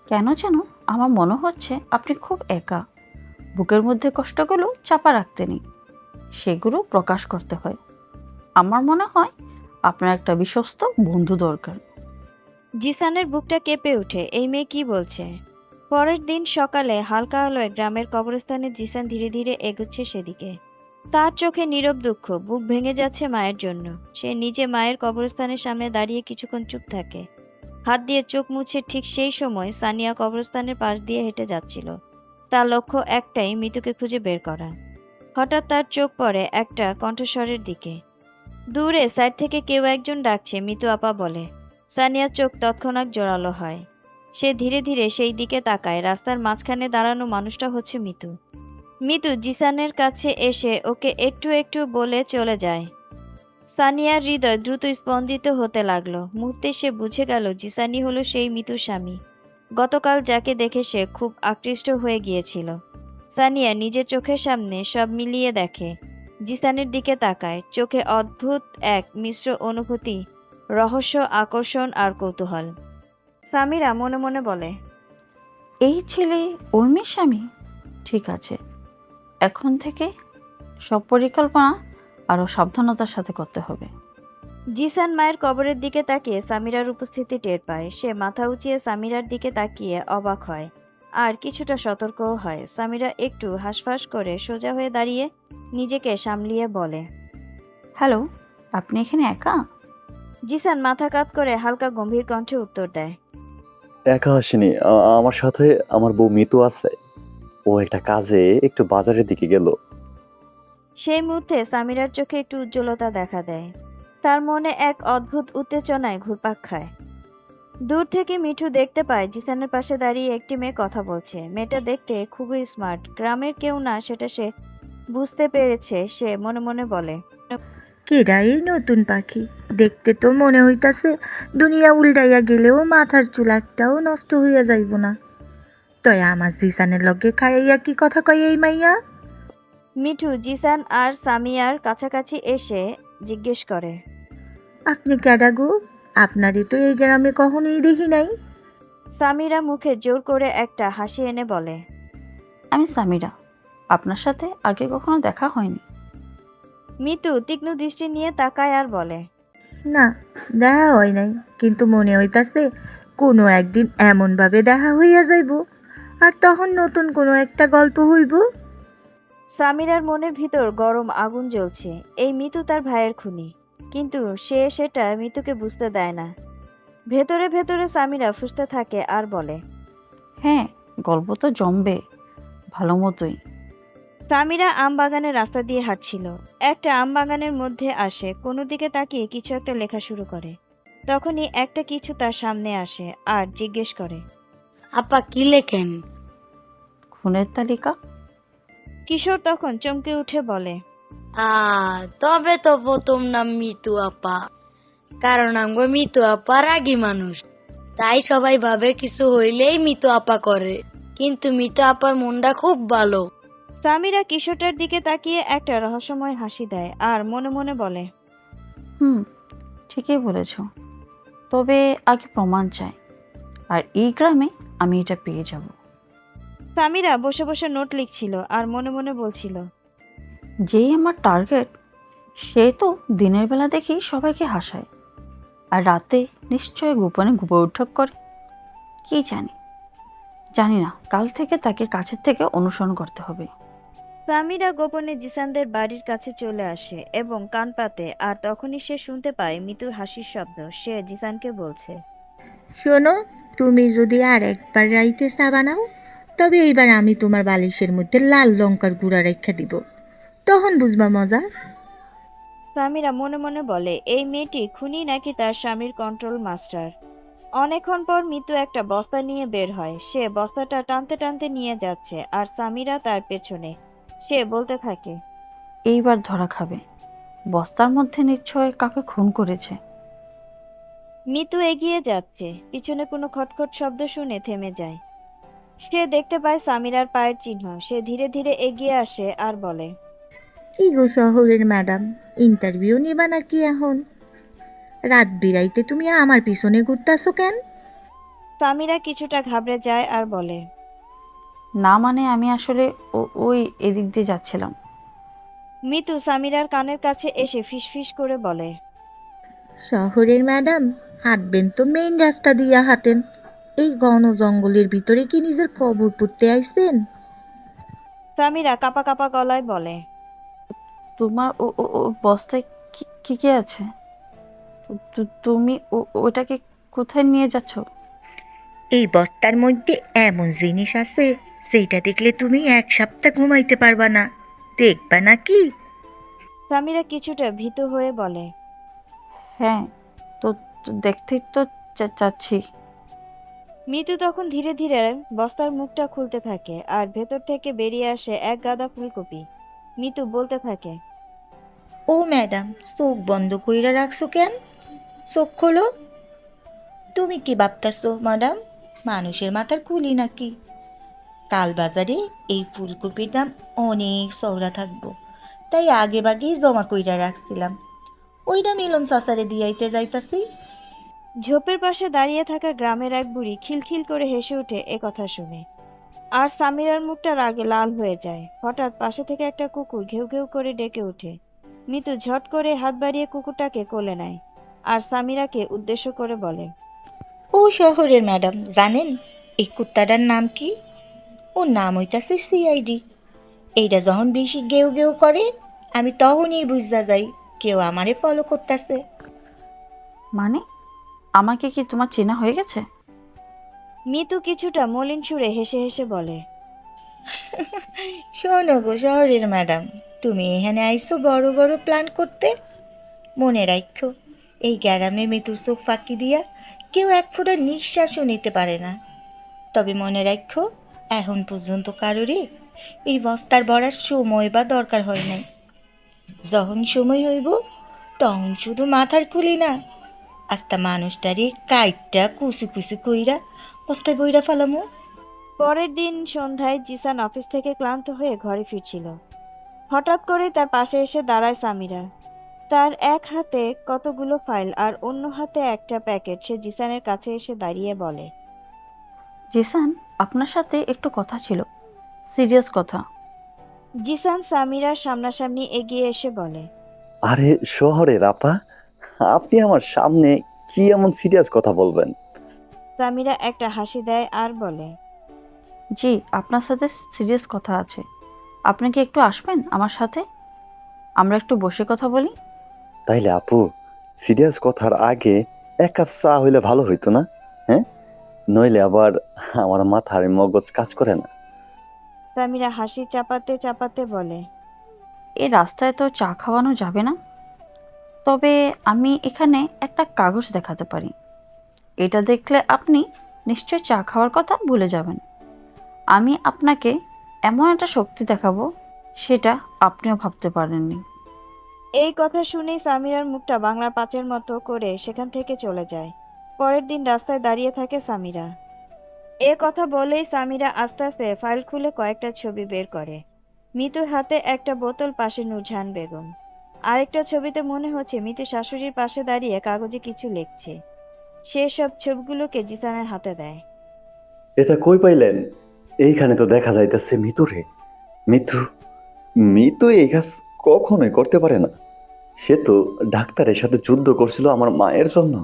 কেন যেন আমার মনে হচ্ছে আপনি খুব একা। বুকের মধ্যে কষ্টগুলো চাপা রাখতে নেই, সেগুলো প্রকাশ করতে হয়। আমার মনে হয় আপনার একটা বিশ্বস্ত বন্ধু দরকার। জিসানের বুকটা কেঁপে ওঠে। এই মেয়ে কি বলছে? পরের দিন সকালে হালকা আলোয় গ্রামের কবরস্থানে জিসান ধীরে ধীরে এগুচ্ছে সেদিকে। তার চোখে নীরব দুঃখ। বুক ভেঙে যাচ্ছে মায়ের জন্য। সে নিজে মায়ের কবরস্থানের সামনে দাঁড়িয়ে কিছুক্ষণ চুপ থাকে, হাত দিয়ে চোখ মুছে। ঠিক সেই সময় সানিয়া কবরস্থানের পাশ দিয়ে হেঁটে যাচ্ছিল। তার লক্ষ্য একটাই, মিতুকে খুঁজে বের করা। হঠাৎ তার চোখ পড়ে একটা কণ্ঠস্বরের দিকে। দূরে সাইড থেকে কেউ একজন ডাকছে, মিতু আপা বলে। সানিয়ার চোখ তৎক্ষণাৎ জোরালো হয়। সে ধীরে ধীরে সেই দিকে তাকায়। রাস্তার মাঝখানে দাঁড়ানো মানুষটা হচ্ছে মিতু। মিতু জিসানের কাছে এসে ওকে একটু একটু বলে চলে যায়। সানিয়ার হৃদয় দ্রুত স্পন্দিত হতে লাগলো। মুহূর্তে সে বুঝে গেল জিসানি হলো সেই মিতুর স্বামী, গতকাল যাকে দেখে সে খুব আকৃষ্ট হয়ে গিয়েছিল। সানিয়া নিজের চোখের সামনে সব মিলিয়ে দেখে, জিসানের দিকে তাকায়। চোখে অদ্ভুত এক মিশ্র অনুভূতি, রহস্য, আকর্ষণ আর কৌতূহল। সামিরা মনে মনে বলে, এই ছেলে ওই মেয়ের স্বামী। ঠিক আছে, এখন থেকে সব পরিকল্পনা আরো সাবধানতার সাথে করতে হবে। জিসান মায়ের কবরের দিকে তাকিয়ে সামিরার উপস্থিতি টের পায়। সে মাথা উঁচিয়ে সামিরার দিকে তাকিয়ে অবাক হয় আর কিছুটা সতর্কও হয়। সামিরা একটু হাঁসফাঁস করে সোজা হয়ে দাঁড়িয়ে নিজেকে সামলিয়ে বলে, হ্যালো, আপনি এখানে একা? জিসান মাথা কাত করে হালকা গম্ভীর কণ্ঠে উত্তর দেয়, একা আসিনি, আমার সাথে আমার বউ মিতু আছে। ও একটা কাজে একটু বাজারের দিকে গেল। সেই মুহূর্তে সামিরার চোখে একটু উজ্জ্বলতা দেখা দেয়। তার মনে এক অদ্ভুত উত্তেজনায় ঘুরপাক খায়। দূর থেকে মিঠু দেখতে পায় জিসানের পাশে দাঁড়িয়ে একটি মেয়ে কথা বলছে। মেয়েটা দেখতে খুবই স্মার্ট, গ্রামের কেউ না সেটা সে বুঝতে পেরেছে। সে মনে মনে বলে, কেডা এই নতুন পাখি? দেখতে তো মনে হইতাছে দুনিয়া উল্টাইয়া গেলেও মাথার চুল একটাও নষ্ট হইয়া যাইব না। তয় আমার জিসানের লগে খাইয়া কি কথা কয় এই মাইয়া? মিঠু জিসান আর সামিয়ার কাছাকাছি এসে জিজ্ঞেস করে, আপনি কেডা গো? আপনারই তো এই গ্রামে কখনোই দেখি নাই। সামিরা মুখে জোর করে একটা হাসি এনে বলে, আমি সামিরা, আপনার সাথে আগে কখনো দেখা হয়নি। মিতু তীক্ষ্ণ দৃষ্টি নিয়ে তাকায় আর বলে, না, দেখা হয় নাই, কিন্তু মনে হইতাছে কোনো একদিন এমন ভাবে দেখা হইয়া যাইব আর তখন নতুন কোনো একটা গল্প হইব। সামিরার মনের ভিতর গরম আগুন জ্বলছে। এই মিতু তার ভাইয়ের খুনি, কিন্তু সে সেটা মিতুকে বুঝতে দেয় না। ভেতরে ভেতরে সামিরা ফুঁসতে থাকে আর বলে, হ্যাঁ, গল্প তো জমবে ভালো মতোই। সামিরা আম বাগানের রাস্তা দিয়ে হাঁটছিল। একটা আম বাগানের মধ্যে আসে, কোনো দিকে তাকিয়ে কিছু একটা লেখা শুরু করে। তখনই একটা কিছু তার সামনে আসে আর জিজ্ঞেস করে, আপা কি লেখেন? খুনের তালিকা। কিশোর তখন চমকে উঠে বলে, তবে তো প্রথম নাম মিতু আপা, কারণ আমগো মিতু আপা রাগী মানুষ, তাই সবাই ভাবে কিছু হইলেই মিতু আপা করে, কিন্তু মিতু আপার মনটা খুব ভালো। সামিরা কিশোরটার দিকে তাকিয়ে একটা রহস্যময় হাসি দেয় আর মনে মনে বলে, ঠিকই বলেছ, তবে আগে প্রমাণ চাই, আর এই গ্রামে আমি এটা পেয়ে যাব। সামিরা বসে বসে নোট লিখছিল আর মনে মনে বলছিল, যেই আমার টার্গেট, সে তো দিনের বেলা দেখি সবাইকে হাসায়, আর রাতে নিশ্চয় গোপনে বৈঠক করে। কি জানি না, কাল থেকে তাকে কাছের থেকে অনুসরণ করতে হবে। সামিরা গোপনে জিসানদের বাড়ির কাছে চলে আসে এবং কান পাতে, আর তখনই সে শুনতে পায় মিতুর হাসির শব্দ। সে জিসানকে বলছে, শোনো, তুমি যদি আর একবার রাইতে চা বানাও, তবে এইবার আমি তোমার বালিশের মধ্যে লাল লঙ্কার গুঁড়া রেখে দিব, তখন বুঝবা মজা। সামিরা মনে মনে বলে, এই মেয়েটি খুনি নাকি তার স্বামীর কন্ট্রোল মাস্টার। অনেকক্ষণ পর মিতু একটা বস্তা নিয়ে বের হয়। সে বস্তাটা টানতে টানতে নিয়ে যাচ্ছে আর সামিরা তার পেছনে। সে বলতে থাকে, এইবার ধরা খাবে, বস্তার মধ্যে নিশ্চয় কাকে খুন করেছে। মিতু এগিয়ে যাচ্ছে, পিছনে কোনো খটখট শব্দ শুনে থেমে যায়। সে দেখতে পায় সামিরার পায়ের চিহ্ন। সে ধীরে ধীরে এগিয়ে আসে আর বলে, কি গো শহরের ম্যাডাম, ইন্টারভিউ নিবা নাকি এখন? রাত বিরাইতে তুমি আমার পিছনে ঘুরতাছো কেন? সামিরা কিছুটা ঘাবড়ে যায় আর বলে, না মানে আমি আসলে ওই এদিক দিয়ে যাচ্ছিলাম। মিতু সামিরার কানের কাছে এসে ফিসফিস করে বলে, শহরের ম্যাডাম, হাঁটবেন তো মেইন রাস্তা দিয়া হাঁটেন, এই ঘন জঙ্গলের ভিতরে কি নিজের কবর পুঁততে আইছেন? সামিরা কাপা কাপা গলায় বলে, তোমার ও বস্তায় কি কি আছে? তুমি ওটাকে কোথায় নিয়ে যাচ্ছ? এই বস্তার মধ্যে এমন জিনিস আছে যেটা দেখলে তুমি 1 সপ্তাহ ঘুমাইতে পারবা না, দেখবা নাকি? সামিরা কিছুটা ভীত হয়ে বলে, হ্যাঁ, তো দেখতেই তো চাচ্ছি। মিতু তখন ধীরে ধীরে বস্তার মুখটা খুলতে থাকে আর ভেতর থেকে বেরিয়ে আসে এক গাদা ফুলকপি। মিতু বলতে থাকে, ও ম্যাডাম, চোখ বন্ধ কইরা রাখছো কেন? চোখ খোলো। তুমি কি ভাবতাছো ম্যাডাম, মানুষের মাথার খুলি নাকি? কাল বাজারে এই ফুলকপির দাম অনেক চওড়া থাকবো, তাই আগে বাগেই জমা কইরা রাখছিলাম, ওইটা মিলন চাচারে দিয়াইতে যাইতাছি। ঝোপের পাশে দাঁড়িয়ে থাকা গ্রামের এক বুড়ি খিলখিল করে হেসে ওঠে এ কথা শুনে। আর সামিরার মুখটা রাগে লাল হয়ে যায়। হঠাৎ পাশে থেকে একটা কুকুর ঘেউ ঘেউ করে ডেকে ওঠে। মিতু ঝট করে হাত বাড়িয়ে কুকুরটাকে কোলে নেয় আর সামিরাকে উদ্দেশ্য করে বলে, ও শহরের ম্যাডাম, জানেন এই কুত্তাটার নাম কি? ওর নাম হইতাছে সিআইডি। এইটা যখন বেশি গেউ গেউ করে, আমি তখনই বুঝা যাই কেউ আমারে ফলো করতেছে। মানে আমাকে কি তোমার চেনা হয়ে গেছে? মিতু কিছুটা মলিন সুরে হেসে হেসে বলে, শোনো গো শহরের ম্যাডাম, তুমি এখানে আইছো বড় বড় প্ল্যান করতে। মনে রাখো, এই গ্যারামে মৃত্যুর চোখ ফাঁকি দিয়া কেউ এক ফোঁটা নিঃশ্বাসও নিতে পারে না। তবে মনে রাখো, এখন পর্যন্ত কারোরই এই বস্তার ভরার সময় বা দরকার হয় নাই। যখন সময় হইব, তখন শুধু মাথার খুলি না, আস্তা মানুষটারে কাইটটা কুচি কুচি কইরা বস্তায় বইরা ফেলামো। পরের দিন সন্ধ্যায় জিসান অফিস থেকে ক্লান্ত হয়ে ঘরে ফিরছিল। হঠাৎ করে তার পাশে এসে দাঁড়ায় সামিরা। তার এক হাতে কতগুলো ফাইল আর অন্য হাতে একটা প্যাকেট। সে জিসানের কাছে এসে দাঁড়িয়ে বলে, জিসান, আপনার সাথে একটু কথা ছিল, সিরিয়াস কথা। জিসান সামিরার সামনাসামনি এগিয়ে এসে বলে, আরে শহরের আপা, আপনি আমার সামনে কি এমন সিরিয়াস কথা বলবেন? সামিরা একটা হাসি দেয় আর বলে, জি, আপনার সাথে সিরিয়াস কথা আছে। আপনি কি একটু আসবেন আমার সাথে? আমরা একটু বসে কথা বলি। তাইলে আপু, সিরিয়াস কথার আগে 1 কাপ চা হইলে ভালো হইতো না? হ্যাঁ, নইলে আবার আমার মাথার মগজ কাজ করে না। সামিরা হাসি চাপাতে চাপাতে বলে, এই রাস্তায় তো চা খাওয়ানো যাবে না, তবে আমি এখানে একটা কাগজ দেখাতে পারি। এটা দেখলে আপনি নিশ্চয় চা খাওয়ার কথা ভুলে যাবেন। আমি আপনাকে এমন একটা শক্তি দেখাবো, সেটা আপনিও ভাবতে পারেননি। এই কথা শুনেই সামিরার মুখটা বাংলার পাঁচের মতো করে সেখান থেকে চলে যায়। পরের দিন রাস্তায় দাঁড়িয়ে থাকে সামিরা। এ কথা বলেই সামিরা আস্তে আস্তে ফাইল খুলে কয়েকটা ছবি বের করে। মিতুর হাতে একটা বোতল, পাশে নূরজাহান বেগম। আরেকটা ছবিতে মনে হচ্ছে মিতু শাশুড়ির পাশে দাঁড়িয়ে কাগজে কিছু লিখছে। সে সব ছবিগুলোকে জিসানের হাতে দেয়। এটা কই পাইলেন? এইখানে তো দেখা যাইতেছে মিতুরে। মিতু মিতু এই কাজ কখনোই করতে পারে না। সে তো ডাক্তারের সাথে যুদ্ধ করছিল আমার মায়ের জন্য।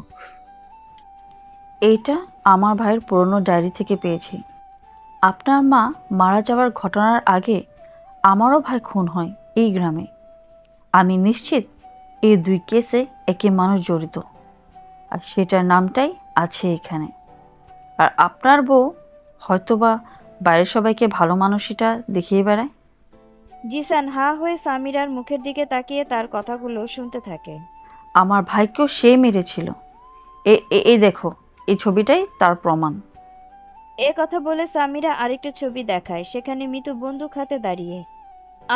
এইটা আমার ভাইয়ের পুরনো ডায়েরি থেকে পেয়েছি। আপনার মা মারা যাওয়ার ঘটনার আগে আমারও ভাই খুন হয় এই গ্রামে। আমি নিশ্চিত এই 2 কেসে একই মানুষ জড়িত, আর সেটার নামটাই আছে এখানে। আর আপনার বউ হয়তোবা বাইরের সবাইকে ভালো মানুষটা দেখিয়ে বেড়ায়। জিসান হা হয়ে সামিরার মুখের দিকে তাকিয়ে তার কথাগুলো শুনতে থাকে। আমার ভাইকেও সে মেরেছিল। এই দেখো, এই ছবিটাই তার প্রমাণ। এ কথা বলে সামিরা আরেকটা ছবি দেখায়। সেখানে মিতু বন্দুক হাতে দাঁড়িয়ে,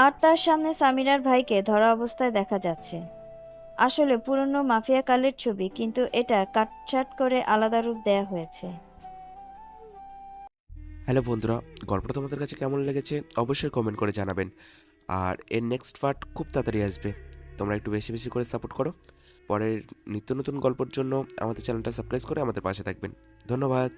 আর তার সামনে সামিরার ভাইকে ধরা অবস্থায় দেখা যাচ্ছে। আসলে পুরনো মাফিয়া কালের ছবি, কিন্তু এটা কাটছাট করে আলাদা রূপ দেয়া হয়েছে। হ্যালো বন্ধুরা, গল্পটা তোমাদের কাছে কেমন লেগেছে অবশ্যই কমেন্ট করে জানাবেন। আর এর নেক্সট পার্ট খুব তাড়াতাড়ি আসবে, তোমরা একটু বেশি বেশি করে সাপোর্ট করো। পরের নিত্য নতুন গল্পের জন্য আমাদের চ্যানেলটা সাবস্ক্রাইব করে আমাদের পাশে থাকবেন। ধন্যবাদ।